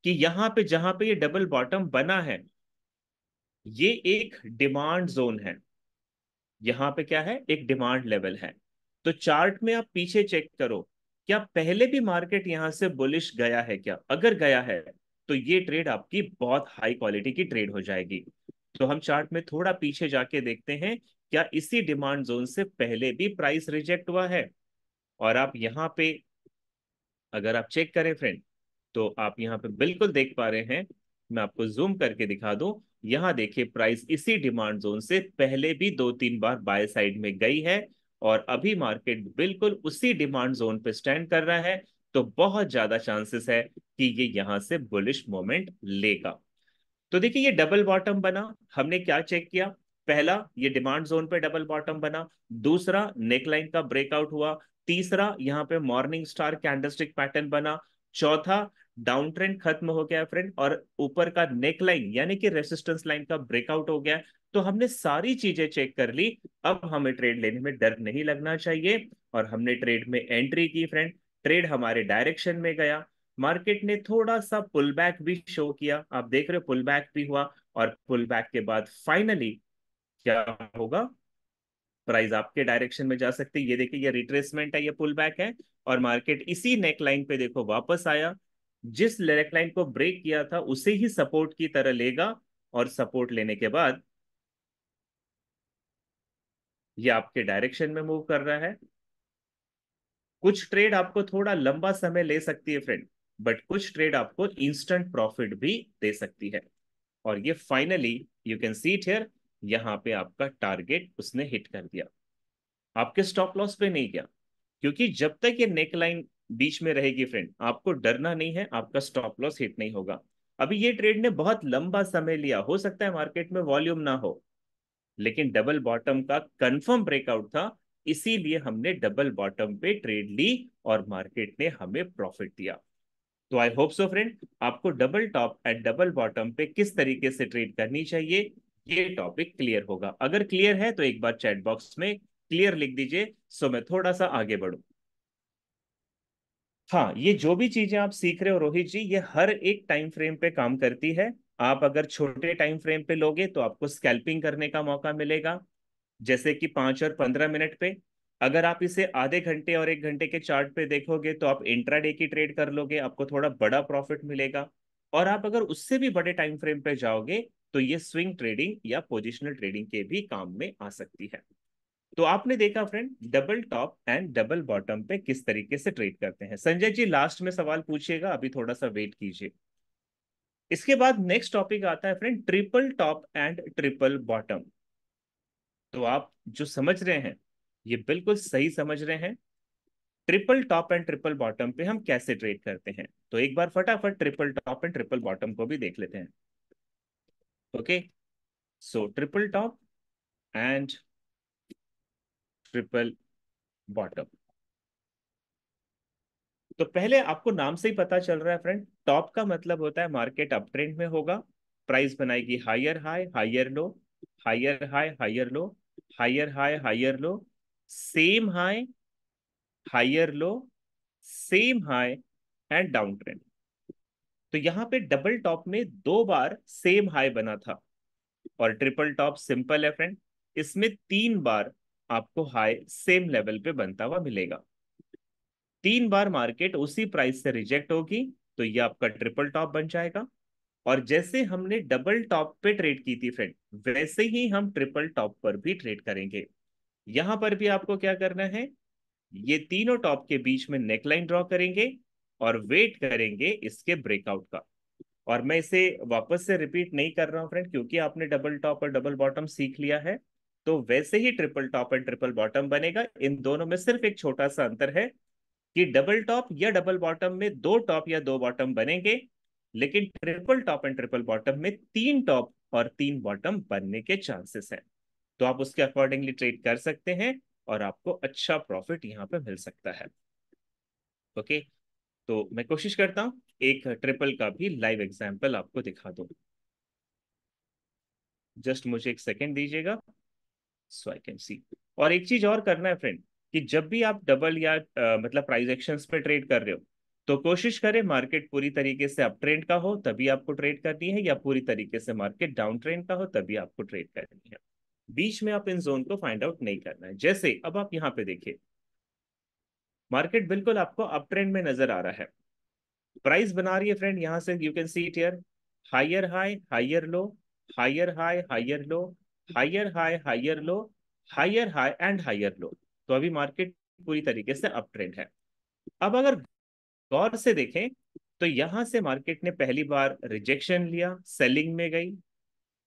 कि यहां पे जहां पे ये डबल बॉटम बना है, ये एक डिमांड जोन है। यहां पे क्या है, एक डिमांड लेवल है। तो चार्ट में आप पीछे चेक करो, क्या पहले भी मार्केट यहां से बुलिश गया है क्या? अगर गया है तो ये ट्रेड आपकी बहुत हाई क्वालिटी की ट्रेड हो जाएगी। तो हम चार्ट में थोड़ा पीछे जाके देखते हैं, क्या इसी डिमांड जोन से पहले भी प्राइस रिजेक्ट हुआ है? और आप यहाँ पे अगर आप चेक करें फ्रेंड, तो आप यहाँ पे बिल्कुल देख पा रहे हैं। मैं आपको जूम करके दिखा दूं, यहाँ देखिए प्राइस इसी डिमांड जोन से पहले भी दो तीन बार बाय साइड में गई है, और अभी मार्केट बिल्कुल उसी डिमांड जोन पे स्टैंड कर रहा है। तो बहुत ज्यादा चांसेस है कि ये यहाँ से बुलिश मोमेंट लेगा। तो देखिए ये डबल बॉटम बना, हमने क्या चेक किया? पहला, ये डिमांड जोन पे डबल बॉटम बना। दूसरा, नेकलाइन का ब्रेकआउट हुआ। तीसरा, यहाँ पे मॉर्निंग स्टार कैंडलस्टिक पैटर्न बना। चौथा, डाउन ट्रेंड खत्म हो गया फ्रेंड, और ऊपर का नेकलाइन यानी कि रेसिस्टेंस लाइन का ब्रेकआउट हो गया। तो हमने सारी चीजें चेक कर ली, अब हमें ट्रेड लेने में डर नहीं लगना चाहिए। और हमने ट्रेड में एंट्री की फ्रेंड, ट्रेड हमारे डायरेक्शन में गया। मार्केट ने थोड़ा सा पुल बैक भी शो किया, आप देख रहे हो पुल बैक भी हुआ। और पुल बैक के बाद फाइनली क्या होगा, प्राइस आपके डायरेक्शन में जा सकती है। ये देखिए ये रिट्रेसमेंट है, ये पुल बैक है, और मार्केट इसी नेकलाइन पे देखो वापस आया। जिस नेकलाइन को ब्रेक किया था उसे ही सपोर्ट की तरह लेगा, और सपोर्ट लेने के बाद ये आपके डायरेक्शन में मूव कर रहा है। कुछ ट्रेड आपको थोड़ा लंबा समय ले सकती है फ्रेंड, बट कुछ ट्रेड आपको इंस्टेंट प्रॉफिट भी दे सकती है। और ये finally you can see it here, यहाँ पे आपका टारगेट उसने हिट कर दिया, आपके स्टॉप लॉस पे नहीं गया। क्योंकि जब तक ये नेक लाइन बीच में रहेगी फ्रेंड, आपको डरना नहीं है, आपका स्टॉप लॉस हिट नहीं होगा। अभी ये ट्रेड ने बहुत लंबा समय लिया, हो सकता है मार्केट में वॉल्यूम ना हो, लेकिन डबल बॉटम का कंफर्म ब्रेकआउट था, इसीलिए हमने डबल बॉटम पे ट्रेड ली और मार्केट ने हमें प्रॉफिट दिया। तो आई होप सो फ्रेंड, आपको double top and double bottom पे किस तरीके से ट्रेड करनी चाहिए, ये टॉपिक क्लियर होगा। अगर क्लियर है तो एक बार चैट बॉक्स में क्लियर लिख दीजिए, सो मैं थोड़ा सा आगे बढ़ूं। हाँ, ये जो भी चीजें आप सीख रहे हो रोहित जी, ये हर एक टाइम फ्रेम पे काम करती है। आप अगर छोटे टाइम फ्रेम पे लोगे तो आपको स्कैल्पिंग करने का मौका मिलेगा, जैसे कि 5 और 15 मिनट पे। अगर आप इसे आधे घंटे और 1 घंटे के चार्ट पे देखोगे तो आप इंट्राडे की ट्रेड कर लोगे, आपको थोड़ा बड़ा प्रॉफिट मिलेगा। और आप अगर उससे भी बड़े टाइम फ्रेम पे जाओगे तो ये स्विंग ट्रेडिंग या पोजिशनल ट्रेडिंग के भी काम में आ सकती है। तो आपने देखा friend, double top and double bottom पे किस तरीके से ट्रेड करते हैं। संजय जी लास्ट में सवाल पूछिएगा, अभी थोड़ा सा वेट कीजिए। इसके बाद नेक्स्ट टॉपिक आता है friend, triple top and triple bottom. तो आप जो समझ रहे हैं, ये बिल्कुल सही समझ रहे हैं। Triple top and triple bottom पे हम कैसे ट्रेड करते हैं, तो एक बार फटाफट triple top and triple bottom को भी देख लेते हैं। Okay, so triple top and triple bottom. तो पहले आपको नाम से ही पता चल रहा है फ्रेंड, टॉप का मतलब होता है मार्केट अप ट्रेंड में होगा, प्राइस बनाएगी higher high higher low, higher high higher low, higher high higher low, same high higher low, same high and down trend. तो यहाँ पे डबल टॉप में दो बार सेम हाई बना था, और ट्रिपल टॉप सिंपल है फ्रेंड, इसमें 3 बार आपको हाई सेम लेवल पे बनता हुआ मिलेगा। 3 बार मार्केट उसी प्राइस से रिजेक्ट होगी, तो ये आपका ट्रिपल टॉप बन जाएगा। और जैसे हमने डबल टॉप पे ट्रेड की थी फ्रेंड, वैसे ही हम ट्रिपल टॉप पर भी ट्रेड करेंगे। यहां पर भी आपको क्या करना है, ये तीनों टॉप के बीच में नेकलाइन ड्रॉ करेंगे और वेट करेंगे इसके ब्रेकआउट का। और मैं इसे वापस से रिपीट नहीं कर रहा हूं फ्रेंड, क्योंकि आपने डबल टॉप और डबल बॉटम सीख लिया है। तो वैसे ही triple top and triple bottom बनेगा, इन दोनों में सिर्फ एक छोटा सा अंतर है, कि डबल टॉप या डबल बॉटम में दो टॉप या दो बॉटम बनेंगे, लेकिन triple top and triple bottom में तीन टॉप और तीन बॉटम बनने के चांसेस हैं। तो आप उसके अकॉर्डिंगली ट्रेड कर सकते हैं और आपको अच्छा प्रॉफिट यहाँ पे मिल सकता है। ओके, तो मैं कोशिश करता हूँ एक ट्रिपल का भी लाइव एग्जांपल आपको दिखा दूं। जस्ट मुझे एक सेकेंड दीजिएगा, सो आई कैन सी। और एक चीज और करना है फ्रेंड, कि जब भी आप डबल या मतलब प्राइस एक्शंस पे ट्रेड कर रहे हो, तो कोशिश करें मार्केट पूरी तरीके से अप ट्रेंड का हो तभी आपको ट्रेड करनी है, या पूरी तरीके से मार्केट डाउन ट्रेंड का हो तभी आपको ट्रेड करनी है। बीच में आप इन जोन को फाइंड आउट नहीं करना है। जैसे अब आप यहाँ पे देखिए, मार्केट बिल्कुल आपको अप ट्रेंड में नजर आ रहा है, प्राइस बना रही है फ्रेंड, यहां से you can see it here, higher high higher low, higher high higher low, higher high higher low, higher high and higher low. तो अभी मार्केट पूरी तरीके से अप ट्रेंड है। अब अगर गौर से देखें, तो यहां से मार्केट ने पहली बार रिजेक्शन लिया, सेलिंग में गई,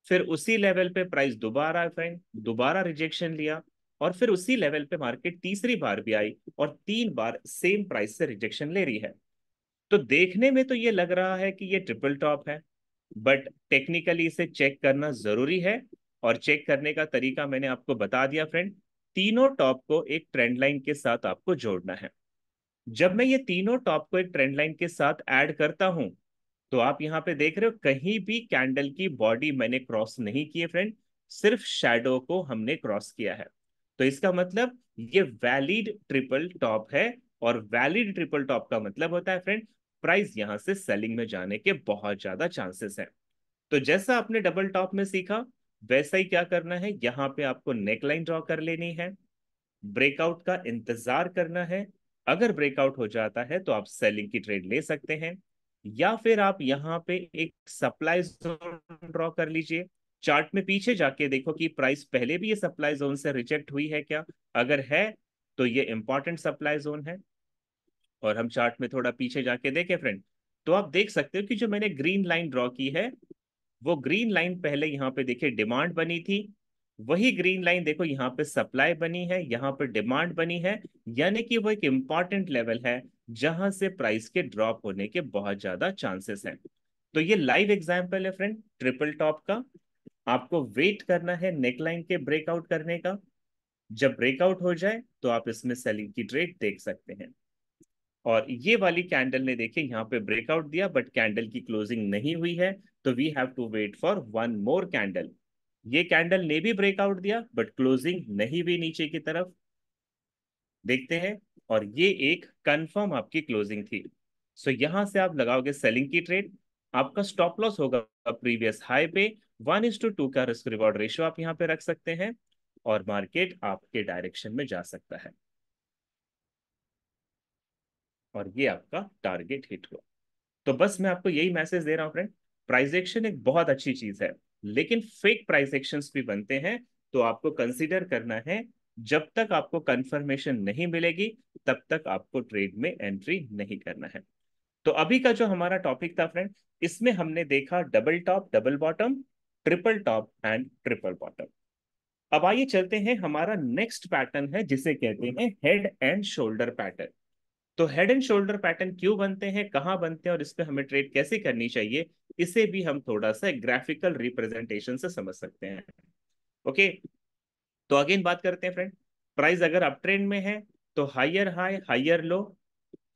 फिर उसी लेवल पे प्राइस दोबारा फ्रेंड दोबारा रिजेक्शन लिया, और फिर उसी लेवल पे मार्केट तीसरी बार भी आई और तीन बार सेम प्राइस से रिजेक्शन ले रही है। तो देखने में तो ये लग रहा है कि ये ट्रिपल टॉप है, बट टेक्निकली इसे चेक करना जरूरी है। और चेक करने का तरीका मैंने आपको बता दिया फ्रेंड, तीनों टॉप को एक ट्रेंड लाइन के साथ आपको जोड़ना है। जब मैं ये तीनों टॉप को एक ट्रेंड लाइन के साथ ऐड करता हूं, तो आप यहाँ पे देख रहे हो कहीं भी कैंडल की बॉडी मैंने क्रॉस नहीं की है फ्रेंड, सिर्फ शैडो को हमने क्रॉस किया है। तो इसका मतलब ये वैलिड ट्रिपल टॉप है, और वैलिड ट्रिपल टॉप का मतलब होता है फ्रेंड, प्राइस यहां से सेलिंग में जाने के बहुत ज्यादा चांसेस हैं। तो जैसा आपने डबल टॉप में सीखा, वैसा ही क्या करना है, यहाँ पे आपको नेकलाइन ड्रॉ कर लेनी है, ब्रेकआउट का इंतजार करना है। अगर ब्रेकआउट हो जाता है तो आप सेलिंग की ट्रेड ले सकते हैं, या फिर आप यहाँ पे एक सप्लाई जोन ड्रॉ कर लीजिए। चार्ट में पीछे जाके देखो कि प्राइस पहले भी ये सप्लाई जोन से रिजेक्ट हुई है क्या, अगर है तो ये इंपॉर्टेंट सप्लाई जोन है। और हम चार्ट में थोड़ा पीछे जाके देखें फ्रेंड, तो आप देख सकते हो कि जो मैंने ग्रीन लाइन ड्रॉ की है, वो ग्रीन लाइन पहले यहाँ पे देखिए डिमांड बनी थी, वही ग्रीन लाइन देखो यहाँ पे सप्लाई बनी है, यहाँ पे डिमांड बनी है, यानी कि वो एक इंपॉर्टेंट लेवल है जहां से प्राइस के ड्रॉप होने के बहुत ज्यादा चांसेस हैं। तो ये लाइव एग्जांपल है फ्रेंड ट्रिपल टॉप का। आपको वेट करना है नेकलाइन के ब्रेकआउट करने का, जब ब्रेकआउट हो जाए तो आप इसमें सेलिंग की ट्रेड देख सकते हैं। और ये वाली कैंडल ने देखिए यहाँ पे ब्रेकआउट दिया, बट कैंडल की क्लोजिंग नहीं हुई है, तो we have to wait for one more candle. ये कैंडल ने भी ब्रेकआउट दिया, बट क्लोजिंग नहीं हुई नीचे की तरफ, देखते हैं। और ये एक कंफर्म आपकी क्लोजिंग थी। सो यहां से आप लगाओगे सेलिंग की ट्रेड, आपका स्टॉप लॉस होगा प्रीवियस हाई पे, 1:2 का रिस्क रिवॉर्ड रेशियो आप यहाँ पे रख सकते हैं, और मार्केट आपके डायरेक्शन में जा सकता है। और ये आपका टारगेट हिट हुआ। तो बस मैं आपको यही मैसेज दे रहा हूँ फ्रेंड, प्राइस एक्शन एक बहुत अच्छी चीज है, लेकिन फेक प्राइस एक्शंस भी बनते हैं। तो आपको कंसीडर करना है, जब तक आपको कंफर्मेशन नहीं मिलेगी तब तक आपको ट्रेड में एंट्री नहीं करना है। तो अभी का जो हमारा टॉपिक था फ्रेंड, इसमें हमने देखा double top double bottom, triple top and triple bottom. अब आइए चलते हैं, हमारा नेक्स्ट पैटर्न है जिसे कहते हैं हेड एंड शोल्डर पैटर्न। तो हेड एंड शोल्डर पैटर्न क्यों बनते हैं, कहाँ बनते हैं, और इस पे हमें ट्रेड कैसे करनी चाहिए, इसे भी हम थोड़ा सा ग्राफिकल रिप्रेजेंटेशन से समझ सकते हैं। ओके, तो अगेन बात करते हैं फ्रेंड, प्राइस अगर अप ट्रेंड में है तो higher high higher low,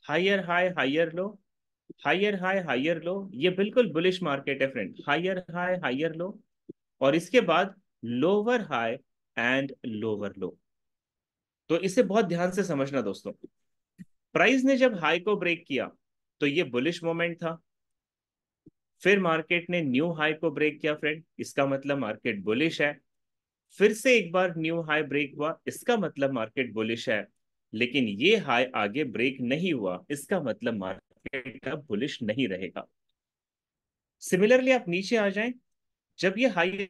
higher high higher low, higher high higher low, ये बिल्कुल बुलिश मार्केट है friend, higher high higher low, और इसके बाद lower high and lower low. तो इसे बहुत ध्यान से समझना दोस्तों, प्राइस ने जब हाई को ब्रेक किया तो ये बुलिश मोमेंट था, फिर मार्केट ने न्यू हाई को ब्रेक किया फ्रेंड, इसका मतलब मार्केट बुलिश है, फिर से एक बार न्यू हाई ब्रेक हुआ, इसका मतलब मार्केट बुलिश है, लेकिन ये हाई आगे ब्रेक नहीं हुआ, इसका मतलब मार्केट अब बुलिश नहीं रहेगा। सिमिलरली आप नीचे आ जाएं, जब ये हाई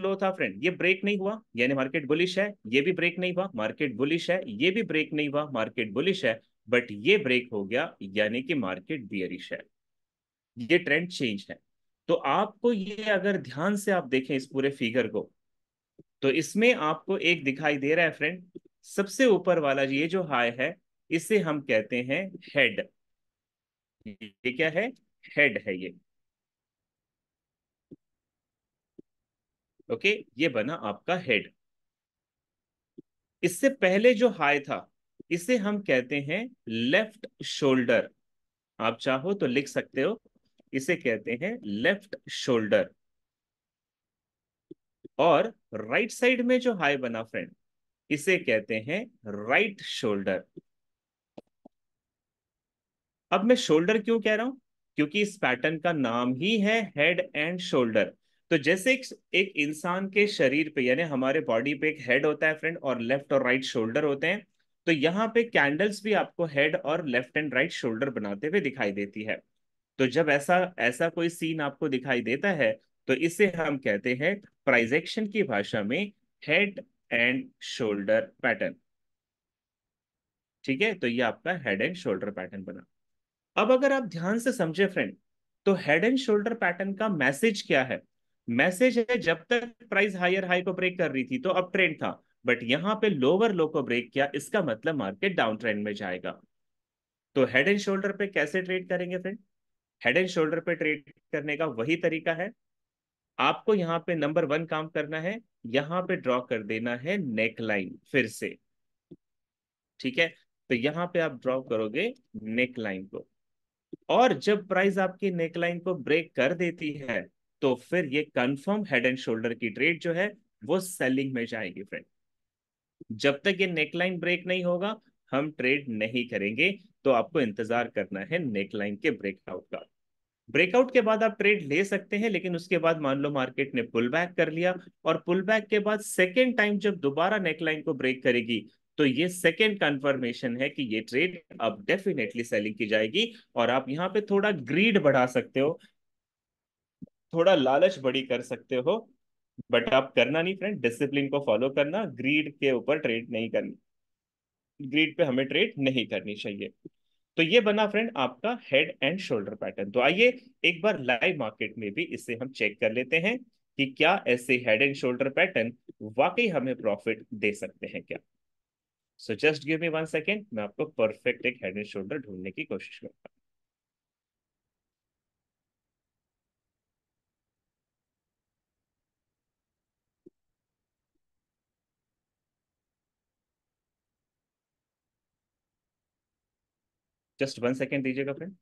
लो था फ्रेंड, ये ब्रेक नहीं हुआ यानी मार्केट बुलिश है, ये भी ब्रेक नहीं हुआ मार्केट बुलिश है, ये भी ब्रेक नहीं हुआ मार्केट बुलिश है, बट ये ब्रेक हो गया यानी कि मार्केट बियरिश है, ये ट्रेंड चेंज है। तो आपको ये अगर ध्यान से आप देखें इस पूरे फिगर को, तो इसमें आपको एक दिखाई दे रहा है फ्रेंड, सबसे ऊपर वाला ये जो हाई है, इसे हम कहते हैं हेड। ये क्या है? हेड है ये। ओके, ये बना आपका हेड। इससे पहले जो हाई था, इसे हम कहते हैं लेफ्ट शोल्डर। आप चाहो तो लिख सकते हो, इसे कहते हैं लेफ्ट शोल्डर। और राइट साइड में जो हाई बना फ्रेंड, इसे कहते हैं राइट शोल्डर। अब मैं शोल्डर क्यों कह रहा हूं? क्योंकि इस पैटर्न का नाम ही है हेड एंड शोल्डर। तो जैसे एक इंसान के शरीर पे यानी हमारे बॉडी पे एक हेड होता है फ्रेंड, और लेफ्ट और राइट शोल्डर होते हैं, तो यहाँ पे कैंडल्स भी आपको हेड और लेफ्ट एंड राइट शोल्डर बनाते हुए दिखाई देती है। तो जब ऐसा ऐसा कोई सीन आपको दिखाई देता है, तो इसे हम कहते हैं प्राइस एक्शन की भाषा में हेड एंड शोल्डर पैटर्न। ठीक है, तो ये आपका हेड एंड शोल्डर पैटर्न बना। अब अगर आप ध्यान से समझे फ्रेंड, तो हेड एंड शोल्डर पैटर्न का मैसेज क्या है? मैसेज है, जब तक प्राइस हायर हाई को ब्रेक कर रही थी तो अप ट्रेंड था, बट यहां पे लोअर लो को ब्रेक किया, इसका मतलब मार्केट डाउन ट्रेंड में जाएगा। तो हेड एंड शोल्डर पे कैसे ट्रेड करेंगे फ्रेंड? हेड एंड शोल्डर पे ट्रेड करने का वही तरीका है। आपको यहाँ पे नंबर वन काम करना है, यहाँ पे ड्रॉ कर देना है नेक लाइन फिर से। ठीक है, तो यहाँ पे आप ड्रॉ करोगे नेक लाइन को, और जब प्राइस आपकी नेकलाइन को ब्रेक कर देती है, तो फिर ये कंफर्म हेड एंड शोल्डर की ट्रेड जो है वो सेलिंग में जाएगी फ्रेंड। जब तक ये नेकलाइन ब्रेक नहीं होगा, हम ट्रेड नहीं करेंगे। तो आपको इंतजार करना है नेकलाइन के ब्रेकआउट का। ब्रेकआउट के बाद आप ट्रेड ले सकते हैं, लेकिन उसके बाद मान लो मार्केट ने पुल बैक कर लिया, और पुल बैक के बाद सेकेंड टाइम जब दोबारा नेकलाइन को ब्रेक करेगी, तो ये सेकेंड कंफर्मेशन है कि ये ट्रेड अब डेफिनेटली सेलिंग की जाएगी। और आप यहाँ पे थोड़ा ग्रीड बढ़ा सकते हो, थोड़ा लालच बड़ी कर सकते हो, बट आप करना नहीं फ्रेंड, डिसिप्लिन को फॉलो करना, ग्रीड के ऊपर ट्रेड नहीं करनी, ग्रीड पे हमें ट्रेड नहीं करनी चाहिए। तो ये बना फ्रेंड आपका हेड एंड शोल्डर पैटर्न। तो आइए एक बार लाइव मार्केट में भी इसे हम चेक कर लेते हैं कि क्या ऐसे हेड एंड शोल्डर पैटर्न वाकई हमें प्रॉफिट दे सकते हैं क्या। So just give me one second, मैं आपको परफेक्ट एक हेड एंड शोल्डर ढूंढने की कोशिश करूंगा। जस्ट वन सेकेंड दीजिएगा फ्रेंड।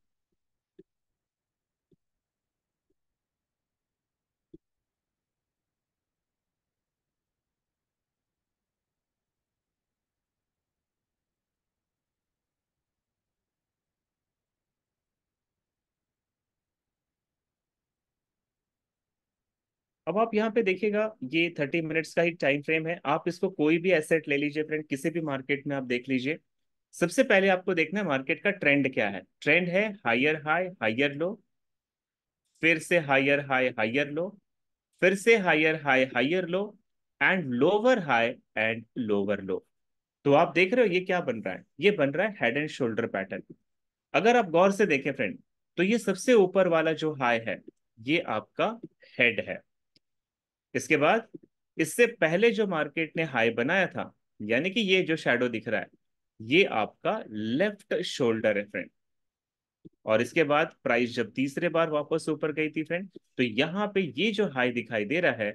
अब आप यहाँ पे देखिएगा, ये 30 मिनट्स का ही टाइम फ्रेम है। आप इसको कोई भी एसेट ले लीजिए फ्रेंड, किसी भी मार्केट में आप देख लीजिए। सबसे पहले आपको देखना है मार्केट का ट्रेंड क्या है। ट्रेंड है हायर हाई हायर लो, फिर से हायर हाई हायर लो, फिर से higher high higher low, and lower high and lower low. तो आप देख रहे हो ये क्या बन रहा है? ये बन रहा है हेड एंड शोल्डर पैटर्न। अगर आप गौर से देखें फ्रेंड, तो ये सबसे ऊपर वाला जो हाई है, ये आपका हेड है। इसके बाद इससे पहले जो मार्केट ने हाई बनाया था, यानी कि ये जो शैडो दिख रहा है, ये आपका लेफ्ट शोल्डर है फ्रेंड। और इसके बाद प्राइस जब तीसरे बार वापस ऊपर गई थी फ्रेंड, तो यहाँ पे ये जो हाई दिखाई दे रहा है,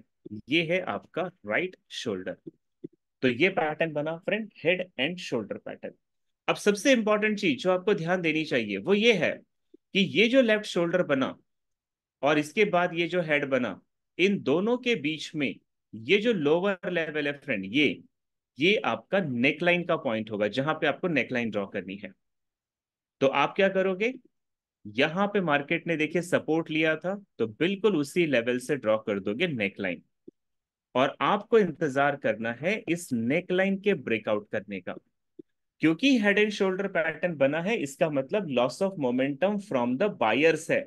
ये है आपका राइट शोल्डर। तो ये पैटर्न बना friend head and shoulder pattern. अब सबसे इंपॉर्टेंट चीज जो आपको ध्यान देनी चाहिए वो ये है कि ये जो लेफ्ट शोल्डर बना और इसके बाद ये जो हेड बना, इन दोनों के बीच में ये जो लोअर लेवल है फ्रेंड, ये आपका नेकलाइन का पॉइंट होगा, जहां पे आपको नेकलाइन ड्रॉ करनी है। तो आप क्या करोगे? यहां पे मार्केट ने देखिए सपोर्ट लिया था, तो बिल्कुल उसी लेवल से ड्रॉ कर दोगे नेकलाइन। और आपको इंतजार करना है इस नेकलाइन के ब्रेकआउट करने का। क्योंकि हेड एंड शोल्डर पैटर्न बना है, इसका मतलब loss of momentum from the buyers है।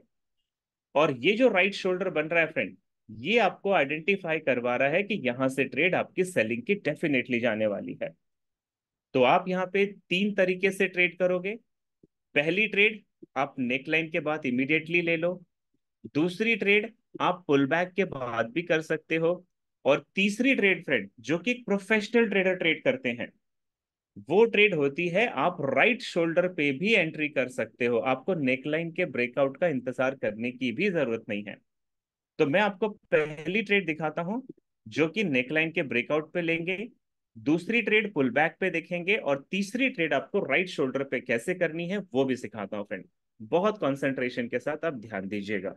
और ये जो राइट शोल्डर बन रहा है फ्रेंड, ये आपको आइडेंटिफाई करवा रहा है कि यहां से ट्रेड आपकी सेलिंग की डेफिनेटली जाने वाली है। तो आप यहाँ पे तीन तरीके से ट्रेड करोगे। पहली ट्रेड, आप नेकलाइन के बाद इमीडिएटली ले लो। दूसरी ट्रेड, आप पुल बैक के बाद भी कर सकते हो। और तीसरी ट्रेड फ्रेंड, जो कि प्रोफेशनल ट्रेडर ट्रेड करते हैं, वो ट्रेड होती है, आप राइट शोल्डर पे भी एंट्री कर सकते हो, आपको नेकलाइन के ब्रेकआउट का इंतजार करने की भी जरूरत नहीं है। तो मैं आपको पहली ट्रेड दिखाता हूं, जो कि नेकलाइन के ब्रेकआउट पे लेंगे, दूसरी ट्रेड पुल बैक पे देखेंगे, और तीसरी ट्रेड आपको राइट शोल्डर पे कैसे करनी है वो भी सिखाता हूं फ्रेंड। बहुत कंसंट्रेशन के साथ आप ध्यान दीजिएगा।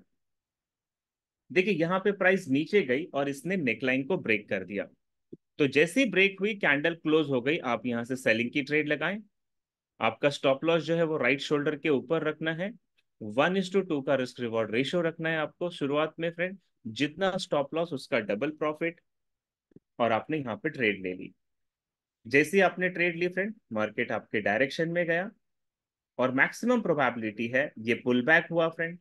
देखिए यहाँ पे प्राइस नीचे गई और इसने नेकलाइन को ब्रेक कर दिया। तो जैसे ही ब्रेक हुई, कैंडल क्लोज हो गई, आप यहां से सेलिंग की ट्रेड लगाएं। आपका स्टॉप लॉस जो है वो राइट शोल्डर के ऊपर रखना है। 1:2 का रिस्क रिवॉर्ड रेशियो रखना है आपको शुरुआत में फ्रेंड। जितना स्टॉप लॉस उसका डबल प्रॉफिट, और आपने यहाँ पे ट्रेड ले ली। जैसे ही आपने ट्रेड ली फ्रेंड, मार्केट आपके डायरेक्शन में गया, और मैक्सिमम प्रोबेबिलिटी है ये पुल बैक हुआ फ्रेंड।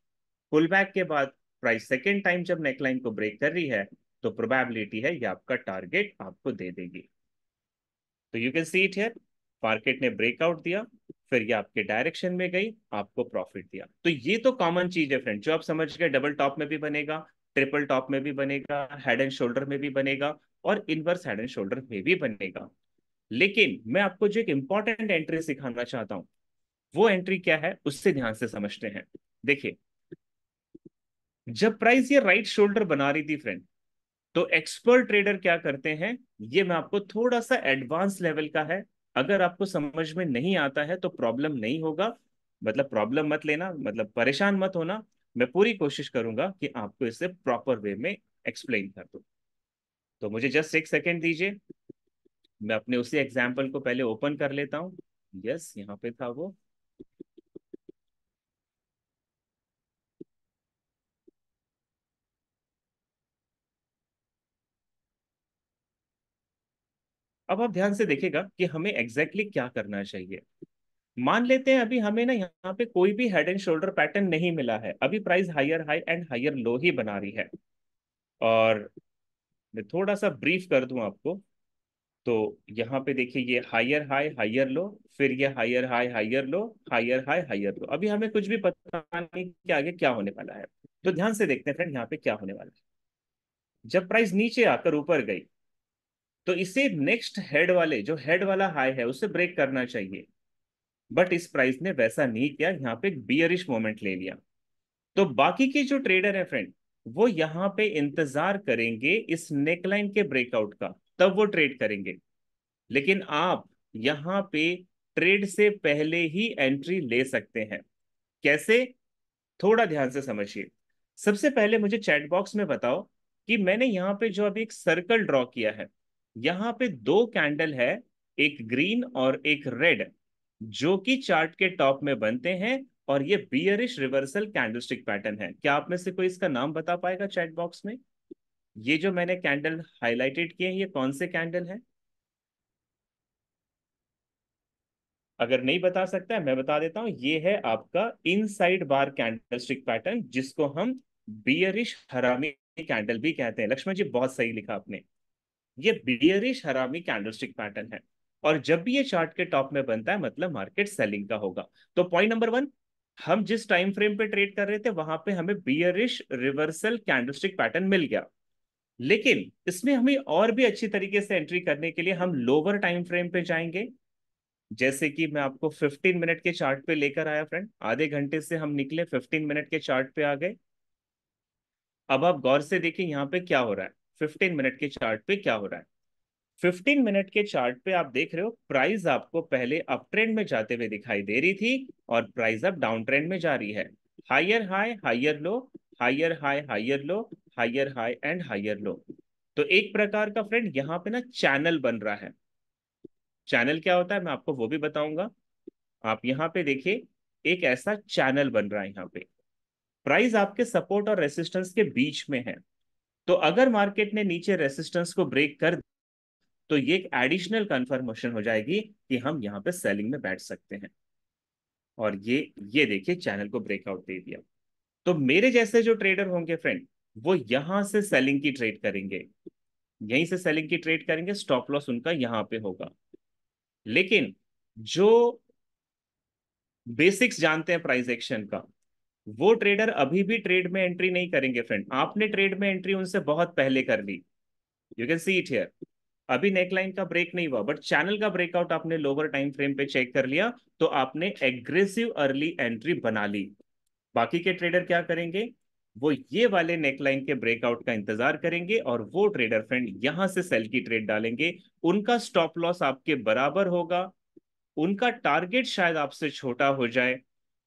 पुल बैक के बाद प्राइस सेकेंड टाइम जब नेकलाइन को ब्रेक कर रही है, तो प्रोबेबिलिटी है ये आपका टारगेट आपको दे देगी। तो you can see it here, market ने ब्रेकआउट दिया, फिर ये आपके डायरेक्शन में गई, आपको प्रॉफिट दिया। तो ये तो कॉमन चीज है फ्रेंड, जो आप समझ गए, डबल टॉप में भी बनेगा, ट्रिपल टॉप में भी बनेगा, हेड एंड शोल्डर में भी बनेगा, और इनवर्स हेड एंड शोल्डर में भी बनेगा। लेकिन मैं आपको जो एक इंपॉर्टेंट एंट्री सिखाना चाहता हूं, वो एंट्री क्या है उससे ध्यान से समझते हैं। देखिए, जब प्राइस ये राइट शोल्डर बना रही थी फ्रेंड, तो एक्सपर्ट ट्रेडर क्या करते हैं, ये मैं आपको थोड़ा सा एडवांस लेवल का है, अगर आपको समझ में नहीं आता है तो प्रॉब्लम नहीं होगा, मतलब प्रॉब्लम मत लेना, मतलब परेशान मत होना। मैं पूरी कोशिश करूंगा कि आपको इसे प्रॉपर वे में एक्सप्लेन कर दूं। तो मुझे जस्ट एक सेकेंड दीजिए, मैं अपने उसी एग्जाम्पल को पहले ओपन कर लेता हूँ। यस, यहाँ पे था वो। अब आप ध्यान से देखिएगा कि हमें एग्जैक्टली क्या करना चाहिए। मान लेते हैं अभी हमें ना यहाँ पे कोई भी हेड एंड शोल्डर पैटर्न नहीं मिला है, अभी price higher high and higher low ही बना रही है। और मैं थोड़ा सा ब्रीफ कर दूं आपको, तो यहाँ पे देखिए ये हायर हाई हायर लो, फिर ये higher high higher low, higher high higher low, अभी हमें कुछ भी पता नहीं कि आगे क्या होने वाला है। तो ध्यान से देखते हैं फ्रेंड यहाँ पे क्या होने वाला है। जब प्राइस नीचे आकर ऊपर गई, तो इसे नेक्स्ट हेड वाले, जो हेड वाला हाई है, उसे ब्रेक करना चाहिए। बट इस प्राइस ने वैसा नहीं किया, यहाँ पे एक बियरिश मोमेंट ले लिया। तो बाकी के जो ट्रेडर है फ्रेंड, वो यहाँ पे इंतजार करेंगे इस नेकलाइन के ब्रेकआउट का, तब वो ट्रेड करेंगे। लेकिन आप यहाँ पे ट्रेड से पहले ही एंट्री ले सकते हैं। कैसे? थोड़ा ध्यान से समझिए। सबसे पहले मुझे चैट बॉक्स में बताओ कि मैंने यहाँ पे जो अभी एक सर्कल ड्रॉ किया है, यहाँ पे दो कैंडल है, एक ग्रीन और एक रेड, जो कि चार्ट के टॉप में बनते हैं, और ये बियरिश रिवर्सल कैंडलस्टिक पैटर्न है। क्या आप में से कोई इसका नाम बता पाएगा चैट बॉक्स में? ये जो मैंने कैंडल हाईलाइटेड किए हैं, ये कौन से कैंडल है? अगर नहीं बता सकता है, मैं बता देता हूं, ये है आपका इनसाइड बार कैंडलस्टिक पैटर्न, जिसको हम बियरिश हरामी कैंडल भी कहते हैं। लक्ष्मण जी, बहुत सही लिखा आपने। ये बियरिश हरामी कैंडलस्टिक पैटर्न है, और जब भी ये चार्ट के टॉप में बनता है, मतलब मार्केट सेलिंग का होगा। तो पॉइंट नंबर वन, हम जिस टाइम फ्रेम पे ट्रेड कर रहे थे, वहां पे हमें बियरिश रिवर्सल कैंडलस्टिक पैटर्न मिल गया। लेकिन इसमें हमें और भी अच्छी तरीके से एंट्री करने के लिए हम लोअर टाइम फ्रेम पे जाएंगे। जैसे कि मैं आपको 15 मिनट के चार्ट पे लेकर आया फ्रेंड, आधे घंटे से हम निकले, 15 मिनट के चार्ट पे आ गए। अब आप गौर से देखिए यहाँ पे क्या हो रहा है, 15 मिनट के चार्ट पे क्या हो रहा है। 15 मिनट के चार्ट पे आप देख रहे हो, प्राइस आपको पहले अप ट्रेंड में जाते हुए दिखाई दे रही थी, और प्राइस अब डाउन ट्रेंड में जा रही है। Higher high higher low, higher high higher low, higher high and higher low. तो एक प्रकार का फ्रेंड यहाँ पे ना चैनल बन रहा है। चैनल क्या होता है मैं आपको वो भी बताऊंगा। आप यहाँ पे देखिए, एक ऐसा चैनल बन रहा है यहाँ पे, प्राइस आपके सपोर्ट और रेसिस्टेंस के बीच में है। तो अगर मार्केट ने नीचे रेसिस्टेंस को ब्रेक कर, तो ये एक एडिशनल कंफर्मेशन हो जाएगी कि हम यहाँ पे सेलिंग में बैठ सकते हैं। और ये देखिए चैनल को ब्रेकआउट दे दिया। तो मेरे जैसे जो ट्रेडर होंगे फ्रेंड, वो यहां से सेलिंग की ट्रेड करेंगे, यहीं से सेलिंग की ट्रेड करेंगे, स्टॉप लॉस उनका यहाँ पे होगा। लेकिन जो बेसिक्स जानते हैं प्राइस एक्शन का, वो ट्रेडर अभी भी ट्रेड में एंट्री नहीं करेंगे फ्रेंड। आपने ट्रेड में एंट्री उनसे बहुत पहले कर ली, you can see it here. अभी नेकलाइन का ब्रेक नहीं हुआ, बट चैनल का ब्रेकआउट आपने लोअर टाइम फ्रेम पे चेक कर लिया, तो आपने एग्रेसिव अर्ली एंट्री बना ली। बाकी के ट्रेडर क्या करेंगे, वो ये वाले नेकलाइन के ब्रेकआउट का इंतजार करेंगे, और वो ट्रेडर फ्रेंड यहां से सेल की ट्रेड डालेंगे। उनका स्टॉप लॉस आपके बराबर होगा, उनका टारगेट शायद आपसे छोटा हो जाए।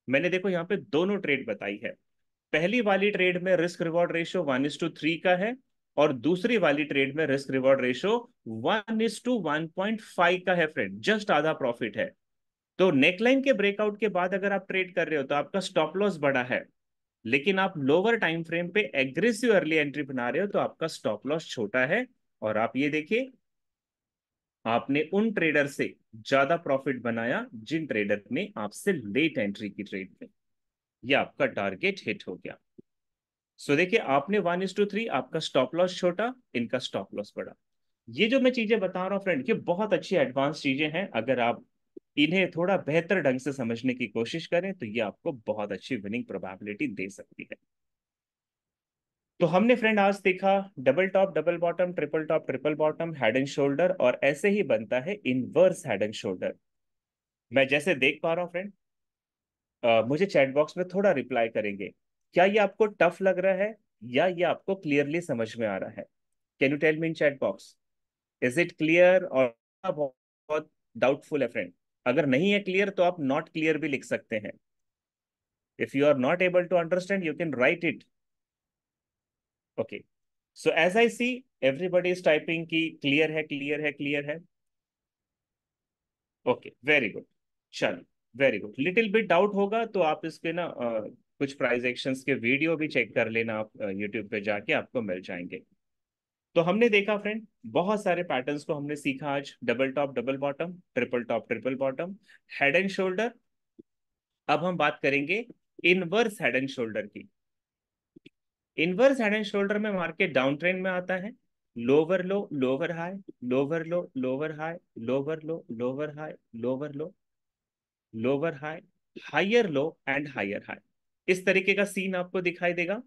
मैंने देखो यहाँ पे दोनों ट्रेड बताई है। पहली वाली ट्रेड में रिस्क रिवॉर्ड रेशियो 1:3 का है, और दूसरी वाली ट्रेड में रिस्क रिवॉर्ड रेशियो 1:1.5 का है फ्रेंड, जस्ट आधा प्रॉफिट है। तो नेकलाइन के ब्रेकआउट के बाद अगर आप ट्रेड कर रहे हो तो आपका स्टॉप लॉस बड़ा है, लेकिन आप लोअर टाइम फ्रेम पे एग्रेसिव अर्ली एंट्री बना रहे हो तो आपका स्टॉप लॉस छोटा है। और आप ये देखिए, आपने उन ट्रेडर से ज्यादा प्रॉफिट बनाया जिन ट्रेडर ने आपसे लेट एंट्री की ट्रेड में। ये आपका टारगेट हिट हो गया। सो देखिए, आपने 1:3, आपका स्टॉप लॉस छोटा, इनका स्टॉप लॉस बड़ा। ये जो मैं चीजें बता रहा हूँ फ्रेंड, ये बहुत अच्छी एडवांस चीजें हैं। अगर आप इन्हें थोड़ा बेहतर ढंग से समझने की कोशिश करें तो ये आपको बहुत अच्छी विनिंग प्रोबेबिलिटी दे सकती है। तो हमने फ्रेंड आज देखा double top double bottom, triple top triple bottom, head and shoulder, और ऐसे ही बनता है इनवर्स हेड एंड शोल्डर। मैं जैसे देख पा रहा हूँ फ्रेंड, मुझे चैट बॉक्स में थोड़ा रिप्लाई करेंगे, क्या ये आपको टफ लग रहा है या ये आपको क्लियरली समझ में आ रहा है? Can you tell me in chat box, is it clear, और बहुत बहुत डाउटफुल है फ्रेंड? अगर नहीं है क्लियर तो आप नॉट क्लियर भी लिख सकते हैं। If you are not able to understand you can write it. Okay, so as I see, everybody is typing की क्लियर है, क्लियर है, क्लियर है। Okay, very good. चलो, very good. Little bit doubt होगा तो आप इसके ना कुछ प्राइस एक्शंस के वीडियो भी चेक कर लेना, आप यूट्यूब पे जाके आपको मिल जाएंगे। तो हमने देखा फ्रेंड, बहुत सारे पैटर्न्स को हमने सीखा आज, double top double bottom, triple top triple bottom, head and shoulder. अब हम बात करेंगे इनवर्स हेड एंड शोल्डर की। इनवर्स हेड एंड शोल्डर में मार्केट डाउन ट्रेंड में आता है, lower low lower high, lower low lower high, lower low lower high, lower low lower high, higher low and higher high. इस तरीके का scene आपको दिखाई देगा।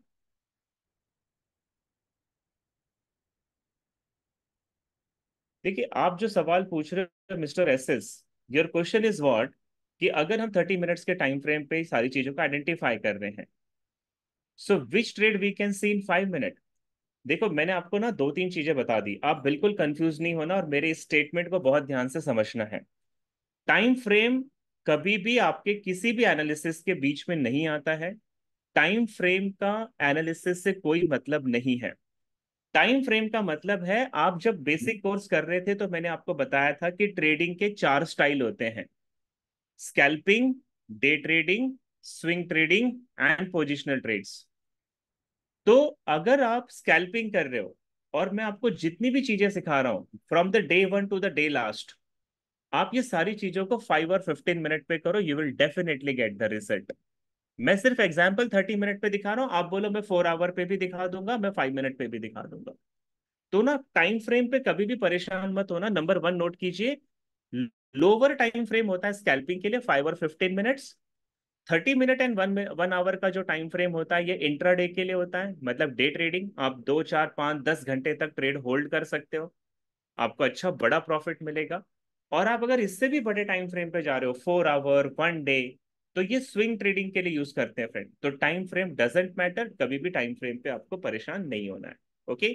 देखिए, आप जो सवाल पूछ रहे हो mister S, your question is what, कि अगर हम 30 मिनट्स के टाइम फ्रेम पे सारी चीजों को आइडेंटिफाई कर रहे हैं, so which trade we can see in 5 minute. देखो, मैंने आपको ना दो तीन चीजें बता दी, आप बिल्कुल कंफ्यूज नहीं होना और मेरे इस स्टेटमेंट को बहुत ध्यान से समझना है। टाइम फ्रेम कभी भी आपके किसी भी एनालिसिस के बीच में नहीं आता है। टाइम फ्रेम का एनालिसिस से कोई मतलब नहीं है। टाइम फ्रेम का मतलब है, आप जब बेसिक कोर्स कर रहे थे तो मैंने आपको बताया था कि ट्रेडिंग के चार स्टाइल होते हैं: scalping, day trading, swing trading and positional trades. तो अगर आप स्कैल्पिंग कर रहे हो, और मैं आपको जितनी भी चीजें सिखा रहा हूं from the day one two the day last, आप ये सारी चीजों को 5 और 15 मिनट पे करो, you will definitely get the result. मैं सिर्फ एग्जाम्पल 30 मिनट पे दिखा रहा हूं, आप बोलो मैं 4 आवर पे भी दिखा दूंगा, मैं 5 मिनट पे भी दिखा दूंगा। तो ना टाइम फ्रेम पे कभी भी परेशान मत होना। नंबर वन नोट कीजिए, लोअर टाइम फ्रेम होता है स्कैल्पिंग के लिए 5 और 15 मिनट्स। 30 मिनट एंड 1 आवर का जो टाइम फ्रेम होता है ये इंट्राडे के लिए होता है, मतलब डे ट्रेडिंग। आप 2 4 5 10 घंटे तक ट्रेड होल्ड कर सकते हो, आपको अच्छा बड़ा प्रॉफिट मिलेगा। और आप अगर इससे भी बड़े टाइम फ्रेम पे जा रहे हो, 4 आवर, 1 डे, तो ये स्विंग ट्रेडिंग के लिए यूज करते हैं फ्रेंड। तो टाइम फ्रेम डजेंट मैटर, कभी भी टाइम फ्रेम पे आपको परेशान नहीं होना है। ओके,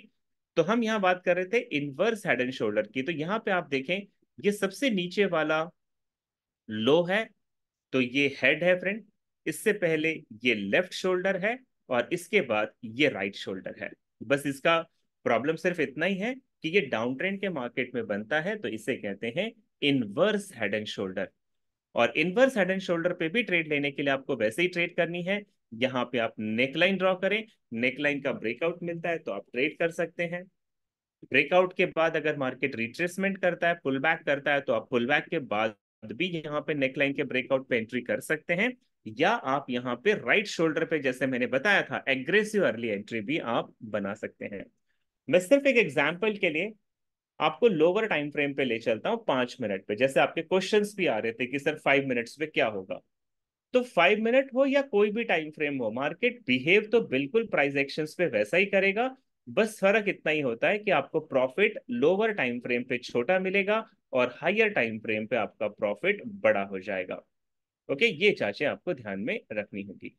तो हम यहाँ बात कर रहे थे इनवर्स हेड एंड शोल्डर की। तो यहाँ पे आप देखें, ये सबसे नीचे वाला लो है, तो ये हेड है फ्रेंड। इससे पहले ये लेफ्ट शोल्डर है, और इसके बाद ये राइट शोल्डर है। बस इसका प्रॉब्लम सिर्फ इतना ही है कि ये डाउन ट्रेंड के मार्केट में बनता है, तो इसे कहते हैं इनवर्स हेड एंड शोल्डर। और इनवर्स हेड एंड शोल्डर पे भी ट्रेड लेने के लिए आपको वैसे ही ट्रेड करनी है। यहाँ पे आप नेकलाइन ड्रॉ करें, नेकलाइन का ब्रेकआउट मिलता है तो आप ट्रेड कर सकते हैं। ब्रेकआउट के बाद अगर मार्केट रिट्रेसमेंट करता है, पुल बैक करता है, तो आप पुल बैक के बाद भी यहाँ पे नेकलाइन के ब्रेकआउट पे एंट्री कर सकते हैं। या आप यहाँ पे राइट शोल्डर पे, जैसे मैंने बताया था, एग्रेसिव अर्ली एंट्री भी आप बना सकते हैं। मैं सिर्फ एक एग्जांपल के लिए आपको लोअर टाइम फ्रेम पे ले चलता हूँ, 5 मिनट पे। जैसे आपके क्वेश्चंस भी आ रहे थे कि सर 5 मिनट्स पे क्या होगा, तो 5 मिनट हो या कोई भी टाइम फ्रेम हो, मार्केट बिहेव तो बिल्कुल प्राइस एक्शंस पे वैसा ही करेगा बस फर्क इतना ही होता है कि आपको प्रॉफिट लोअर टाइम फ्रेम पे छोटा मिलेगा और हायर टाइम फ्रेम पे आपका प्रॉफिट बड़ा हो जाएगा। ओके, ये चाचे आपको ध्यान में रखनी होगी।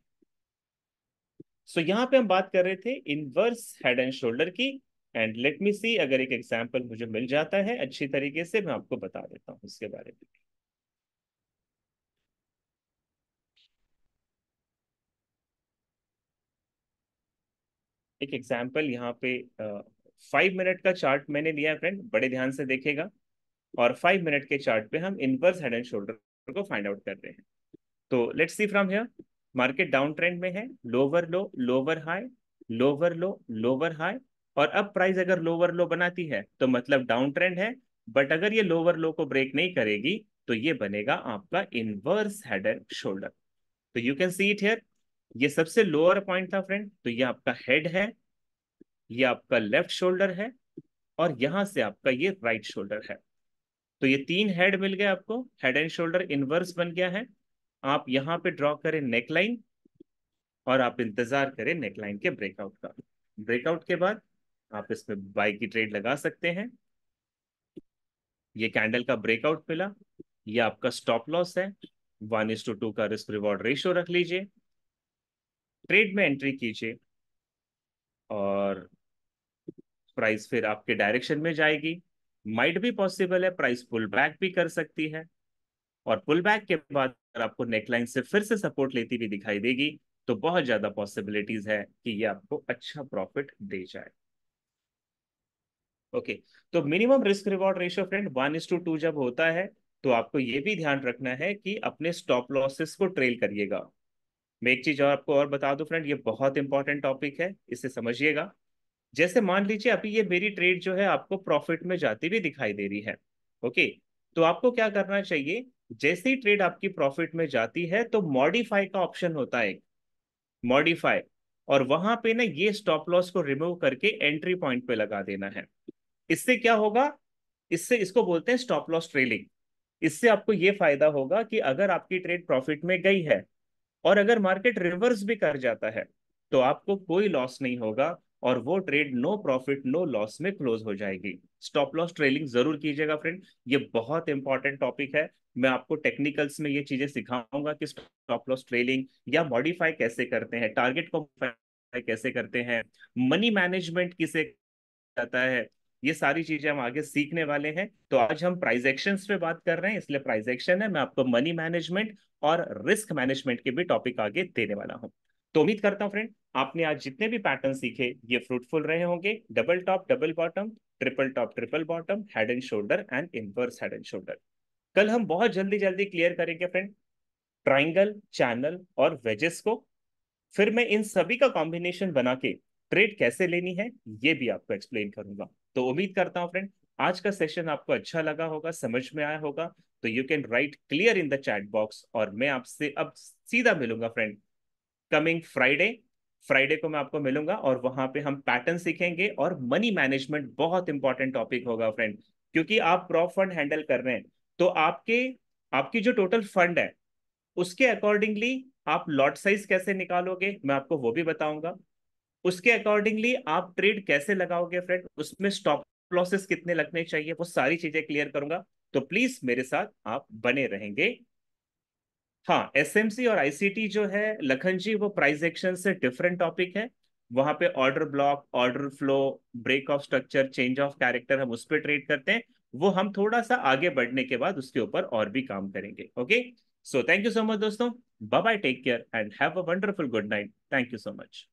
सो यहाँ पे हम बात कर रहे थे इनवर्स हेड एंड शोल्डर की। एंड लेट मी सी, अगर एक एग्जांपल मुझे मिल जाता है अच्छी तरीके से, मैं आपको बता देता हूँ इसके बारे में। एक एग्जांपल यहाँ पे 5 मिनट का चार्ट मैंने लिया है फ्रेंड, बड़े ध्यान से देखेगा। और 5 मिनट के चार्ट पे हम इनवर्स हेड एंड शोल्डर को फाइंड आउट कर रहे हैं। तो let's see from here, market down trend में है, lower low lower high, lower low lower high. और अब प्राइस अगर लोअर लो बनाती है तो मतलब डाउन ट्रेंड है। बट अगर ये लोअर लो को ब्रेक नहीं करेगी तो ये बनेगा आपका इनवर्स हेड एंड शोल्डर। तो you can see it here, ये सबसे लोअर पॉइंट था फ्रेंड, तो ये आपका हेड है, ये आपका लेफ्ट शोल्डर है, और यहां से आपका ये राइट शोल्डर है। तो ये तीन हेड मिल गए आपको, हेड एंड शोल्डर इनवर्स बन गया है। आप यहाँ पे ड्रॉ करें नेकलाइन, और आप इंतजार करें नेकलाइन के ब्रेकआउट का। ब्रेकआउट के बाद आप इसमें बाई की ट्रेड लगा सकते हैं। ये कैंडल का ब्रेकआउट मिला, ये आपका स्टॉप लॉस है। 1:2 का रिस्क रिवॉर्ड रेशियो रख लीजिए, ट्रेड में एंट्री कीजिए, और प्राइस फिर आपके डायरेक्शन में जाएगी। माइट भी पॉसिबल है प्राइस पुल बैक भी कर सकती है, और पुल बैक के बाद अगर आपको नेकलाइन से फिर से सपोर्ट लेती हुई दिखाई देगी तो बहुत ज्यादा पॉसिबिलिटीज है कि ये आपको अच्छा प्रॉफिट दे जाए। ओके, तो minimum risk reward ratio friend 1:2 जब होता है तो आपको ये भी ध्यान रखना है कि अपने स्टॉप लॉसेस को ट्रेल करिएगा। मैं एक चीज और आपको और बता दूं फ्रेंड, ये बहुत इंपॉर्टेंट टॉपिक है, इसे समझिएगा। जैसे मान लीजिए अभी ये मेरी ट्रेड जो है आपको प्रॉफिट में जाती हुई दिखाई दे रही है। ओके, तो आपको क्या करना चाहिए, जैसे ही ट्रेड आपकी प्रॉफिट में जाती है तो मॉडिफाई का ऑप्शन होता है, मॉडिफाई। और वहां पे ना ये स्टॉप लॉस को रिमूव करके एंट्री पॉइंट पे लगा देना है। इससे क्या होगा, इससे इसको बोलते हैं स्टॉप लॉस ट्रेलिंग। इससे आपको ये फायदा होगा कि अगर आपकी ट्रेड प्रॉफिट में गई है और अगर मार्केट रिवर्स भी कर जाता है तो आपको कोई लॉस नहीं होगा, और वो trade no profit no loss में क्लोज हो जाएगी। स्टॉप लॉस ट्रेलिंग जरूर कीजिएगा फ्रेंड, ये बहुत इंपॉर्टेंट टॉपिक है। मैं आपको टेक्निकल्स में ये चीजें सिखाऊंगा कि स्टॉप लॉस ट्रेलिंग या मॉडिफाई कैसे करते हैं, टारगेट को modify कैसे करते हैं, मनी मैनेजमेंट किसे जाता है। ये सारी चीजें हम आगे सीखने वाले हैं। तो आज हम प्राइस एक्शंस पे बात कर रहे हैं, इसलिए प्राइस एक्शन है, मैं आपको मनी मैनेजमेंट और रिस्क मैनेजमेंट के भी टॉपिक आगे देने वाला हूं। तो उम्मीद करता हूं फ्रेंड आपने आज जितने भी पैटर्न सीखे ये फ्रूटफुल रहे होंगे। Double top double bottom, triple top triple bottom, head and shoulder and inverse head and shoulder. कल हम बहुत जल्दी जल्दी क्लियर करेंगे फ्रेंड ट्राइंगल, चैनल और वेजेस को। फिर मैं इन सभी का कॉम्बिनेशन बना के ट्रेड कैसे लेनी है ये भी आपको एक्सप्लेन करूंगा। तो उम्मीद करता हूं फ्रेंड आज का सेशन आपको अच्छा लगा होगा, समझ में आया होगा। तो you can right clear in the chat box, और मैं आपसे अब सीधा मिलूंगा फ्रेंड कमिंग फ्राइडे। फ्राइडे को मैं आपको मिलूंगा और वहां पे हम पैटर्न सीखेंगे, और मनी मैनेजमेंट बहुत इंपॉर्टेंट टॉपिक होगा फ्रेंड, क्योंकि आप प्रॉप फंड हैंडल कर रहे हैं। तो आपके आपकी जो टोटल फंड है उसके अकॉर्डिंगली आप लॉट साइज कैसे निकालोगे मैं आपको वो भी बताऊंगा। उसके अकॉर्डिंगली आप ट्रेड कैसे लगाओगे फ्रेंड, उसमें स्टॉप लॉसेस कितने लगने चाहिए, वो सारी चीजें क्लियर करूंगा। तो प्लीज मेरे साथ आप बने रहेंगे। हाँ, एसएमसी और आईसीटी जो है लखन जी, वो प्राइस एक्शन से डिफरेंट टॉपिक है। वहां पे order block, order flow, break of structure, change of character हम उस पर ट्रेड करते हैं। वो हम थोड़ा सा आगे बढ़ने के बाद उसके ऊपर और भी काम करेंगे। Okay, so thank you so much दोस्तों, bye bye, take care and have a wonderful good night. Thank you so much.